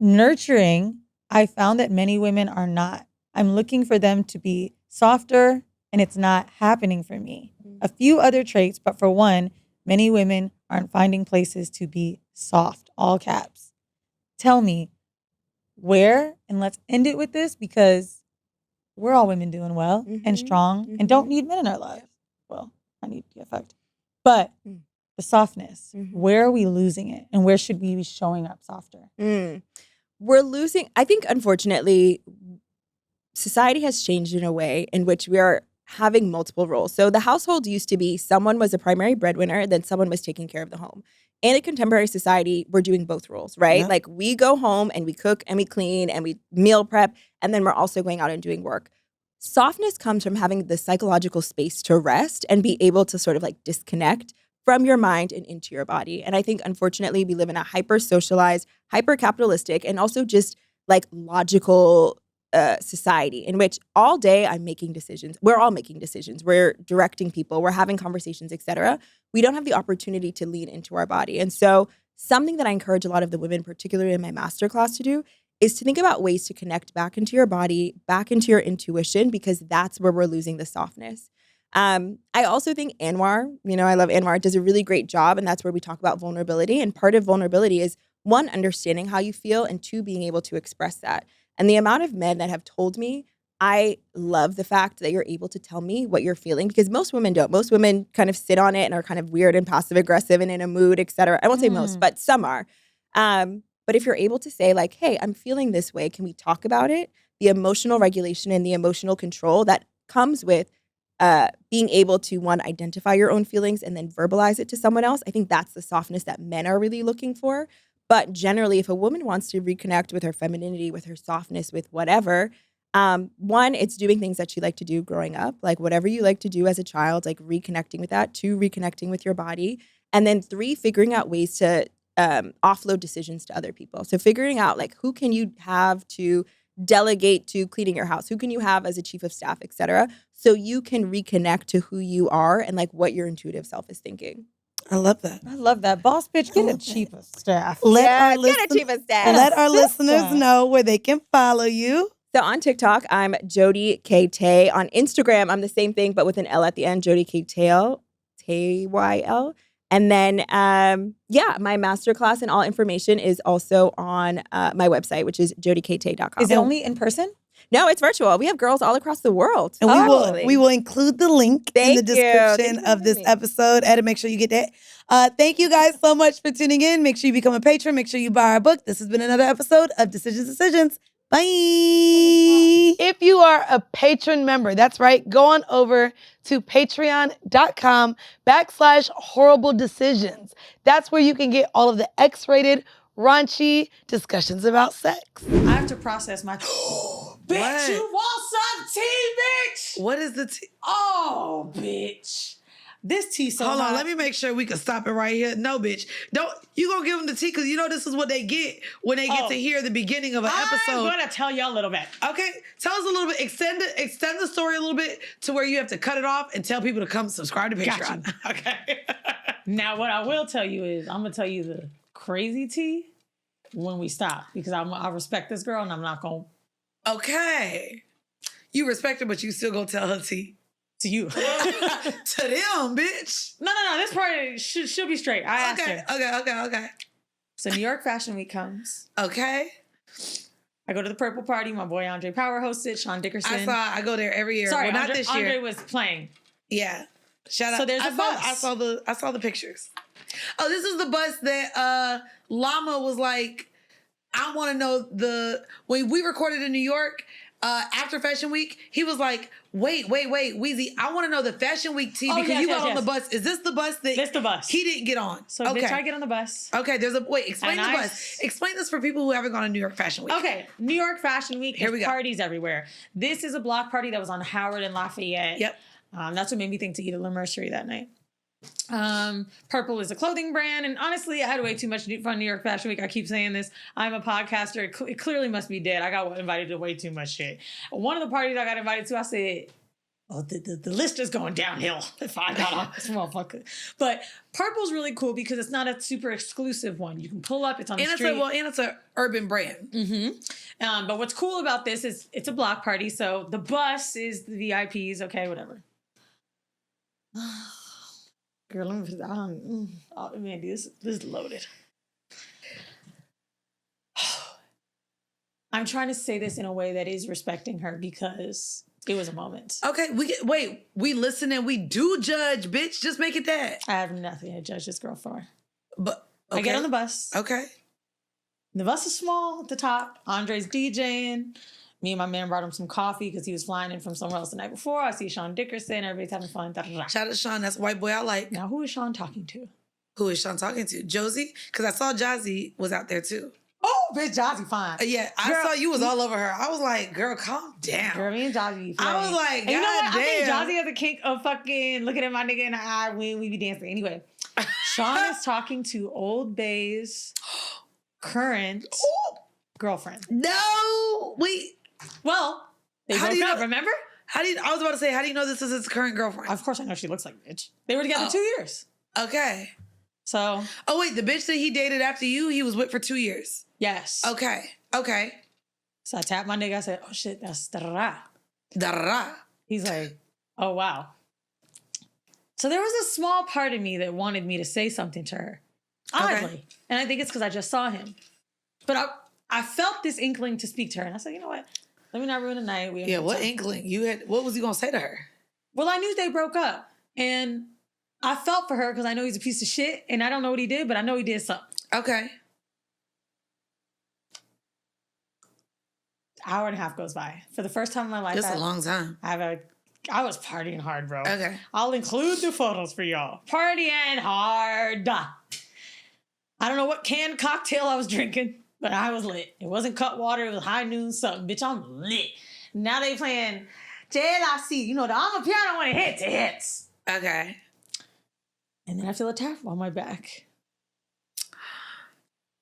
Nurturing, I found that many women are not. I'm looking for them to be softer and it's not happening for me. A few other traits, but for one, many women aren't finding places to be soft, all caps. Tell me where, and let's end it with this because we're all women doing well and strong and don't need men in our lives. Well, I need to get fucked. But the softness, where are we losing it? And where should we be showing up softer? We're losing, I think, unfortunately, society has changed in a way in which we are having multiple roles. So the household used to be someone was a primary breadwinner, then someone was taking care of the home. In a contemporary society, we're doing both roles, right? Yeah. Like we go home and we cook and we clean and we meal prep, and then we're also going out and doing work. Softness comes from having the psychological space to rest and be able to sort of like disconnect from your mind and into your body. And I think, unfortunately, we live in a hyper-socialized, hyper-capitalistic, and also just like logical society in which all day I'm making decisions. We're all making decisions. We're directing people. We're having conversations, etc. We don't have the opportunity to lean into our body. And so something that I encourage a lot of the women, particularly in my masterclass, to do is to think about ways to connect back into your body, back into your intuition, because that's where we're losing the softness. I also think Anwar, I love Anwar, does a really great job. And that's where we talk about vulnerability. And part of vulnerability is, one, understanding how you feel, and two, being able to express that. And the amount of men that have told me, I love the fact that you're able to tell me what you're feeling, because most women don't. Most women kind of sit on it and are kind of weird and passive aggressive and in a mood, et cetera. I won't say most, but some are. But if you're able to say like, hey, I'm feeling this way, can we talk about it? The emotional regulation and the emotional control that comes with being able to, one, identify your own feelings and then verbalize it to someone else. I think that's the softness that men are really looking for. But generally, if a woman wants to reconnect with her femininity, with her softness, with whatever, one, it's doing things that she liked to do growing up, like whatever you like to do as a child, like reconnecting with that. Two, reconnecting with your body. And then three, figuring out ways to offload decisions to other people. So figuring out like who can you have to delegate to cleaning your house? Who can you have as a chief of staff, et cetera, so you can reconnect to who you are and like what your intuitive self is thinking. I love that. I love that. Boss bitch, get a chief of staff. Get a chief of staff. Let our listeners know where they can follow you. So on TikTok, I'm Jodie K. Tay. On Instagram, I'm the same thing, but with an L at the end, Jodie K. Tail, T-Y-L. And then, my masterclass and all information is also on my website, which is jodiekt.com. Is it only in person? No, it's virtual. We have girls all across the world. And we will include the link in the description of this episode. And make sure you get that. Thank you guys so much for tuning in. Make sure you become a patron. Make sure you buy our book. This has been another episode of Decisions. Bye. If you are a patron member, that's right, go on over to patreon.com/horrible decisions. That's where you can get all of the X-rated, raunchy discussions about sex. I have to process my... Bitch, you want some tea, bitch? What is the tea? Oh, bitch. This tea so Hold on, hot. let me make sure we can stop it right here. No, bitch. You gonna give them the tea because this is what they get when they get to hear the beginning of an episode. I'm gonna tell you a little bit. Okay, tell us a little bit. Extend the story a little bit to where you have to cut it off and tell people to come subscribe to Patreon. Gotcha. Okay. Now, what I will tell you is I'm gonna tell you the crazy tea when we stop, because I respect this girl and I'm not gonna. Okay, you respect her, but you still gonna tell her tea. To you. To them, bitch. No. This part she'll be straight. I asked her. Okay. So New York Fashion Week comes. Okay. I go to the Purple Party. My boy Andre Power hosted. Sean Dickerson. I go there every year. Sorry, well, not this year. Andre was playing. Yeah. Shout out. So there's a bus. I saw the pictures. Oh, this is the bus that Llama was like, I want to know when we recorded in New York after Fashion Week, he was like, wait, Weezy, I want to know the Fashion Week tea because you got on the bus. Is this the bus that This the bus. he didn't get on? So bitch, I get on the bus. Okay, explain the bus. Explain this for people who haven't gone to New York Fashion Week. Okay, New York Fashion Week, Here we go. Parties everywhere. This is a block party that was on Howard and Lafayette. Yep. That's what made me think to eat a Mercery that night. Purple is a clothing brand, and honestly, I had way too much fun New York Fashion Week. I keep saying this. I'm a podcaster. It clearly must be dead. I got invited to way too much shit. One of the parties I got invited to, I said, "Oh, the list is going downhill if I got on this motherfucker." But Purple's really cool because it's not a super exclusive one. You can pull up. It's on the street. And it's an urban brand. Mm-hmm. But what's cool about this is it's a block party, so the bus is the VIPs. Okay, whatever. Girl, let me put that on. Oh, man, this is loaded. I'm trying to say this in a way that is respecting her because it was a moment. Okay, we listen and we do judge, bitch. Just make it that. I have nothing to judge this girl for. But okay. I get on the bus. Okay. The bus is small at the top. Andre's DJing. Me and my man brought him some coffee because he was flying in from somewhere else the night before. I see Sean Dickerson. Everybody's having fun. Shout out to Sean. That's a white boy I like. Now, who is Sean talking to? Who is Sean talking to? Josie? Because I saw Jazzy was out there too. Oh, bitch, Jazzy fine. Yeah, I saw you was all over her. I was like, girl, calm down. Girl, me and Jazzy. I was like, God you know what? damn. I think Jazzy has a kink of fucking looking at my nigga in the eye when we be dancing. Anyway, Sean is talking to Old Bay's current girlfriend. No, wait. Well, they broke up, remember? I was about to say, how do you know this is his current girlfriend? Of course I know she looks like a bitch. They were together 2 years. Okay. So. Oh, wait, the bitch that he dated after you, he was with for 2 years. Yes. Okay. So I tapped my nigga. I said, oh shit, that's da-da-da. Da-da-da. He's like, oh wow. So there was a small part of me that wanted me to say something to her. Oddly. Okay. And I think it's because I just saw him. But I felt this inkling to speak to her. And I said, you know what? Let me not ruin the night. What inkling? What was he going to say to her? Well, I knew they broke up. And I felt for her because I know he's a piece of shit. And I don't know what he did, but I know he did something. Okay. Hour and a half goes by. For the first time in my life. That's a long time. I was partying hard, bro. Okay. I'll include the photos for y'all. Partying hard. I don't know what canned cocktail I was drinking. But I was lit. It wasn't cut water. It was high noon something. Bitch, I'm lit. Now they playing JLIC. You know, the alma piano when it hits, it hits. Okay. And then I feel a tap on my back.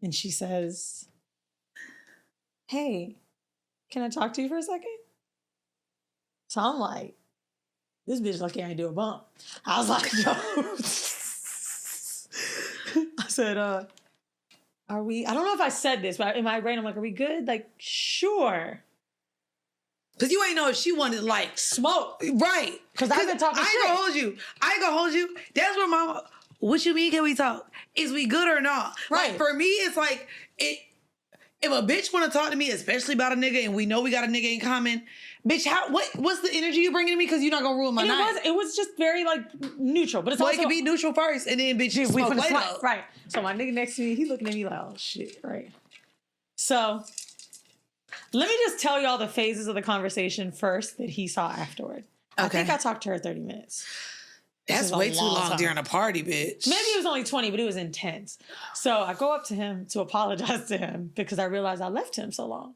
And she says, hey, can I talk to you for a second? So I'm like, this bitch lucky I ain't do a bump. I was like, yo. I said, are we, I don't know if I said this, but in my brain, I'm like, are we good? Like, sure. Because you ain't know if she wanted, like, smoke. Right. Because I've been talking shit. I ain't gonna hold you. That's where mama, what you mean can we talk? Is we good or not? Right. Like, for me, it's like, if a bitch want to talk to me, especially about a nigga, and we know we got a nigga in common, bitch, what's the energy you bringing to me? Because you're not gonna ruin my night. It was just very, like, neutral. But it's also, it can be neutral first, and then, bitch, you smoke later. Right. So my nigga next to me, he looking at me like, oh, shit, right. So, let me just tell y'all the phases of the conversation first that he saw afterward. Okay. I think I talked to her 30 minutes. That's way too long during a party, bitch. Maybe it was only 20, but it was intense. So I go up to him to apologize to him because I realized I left him so long.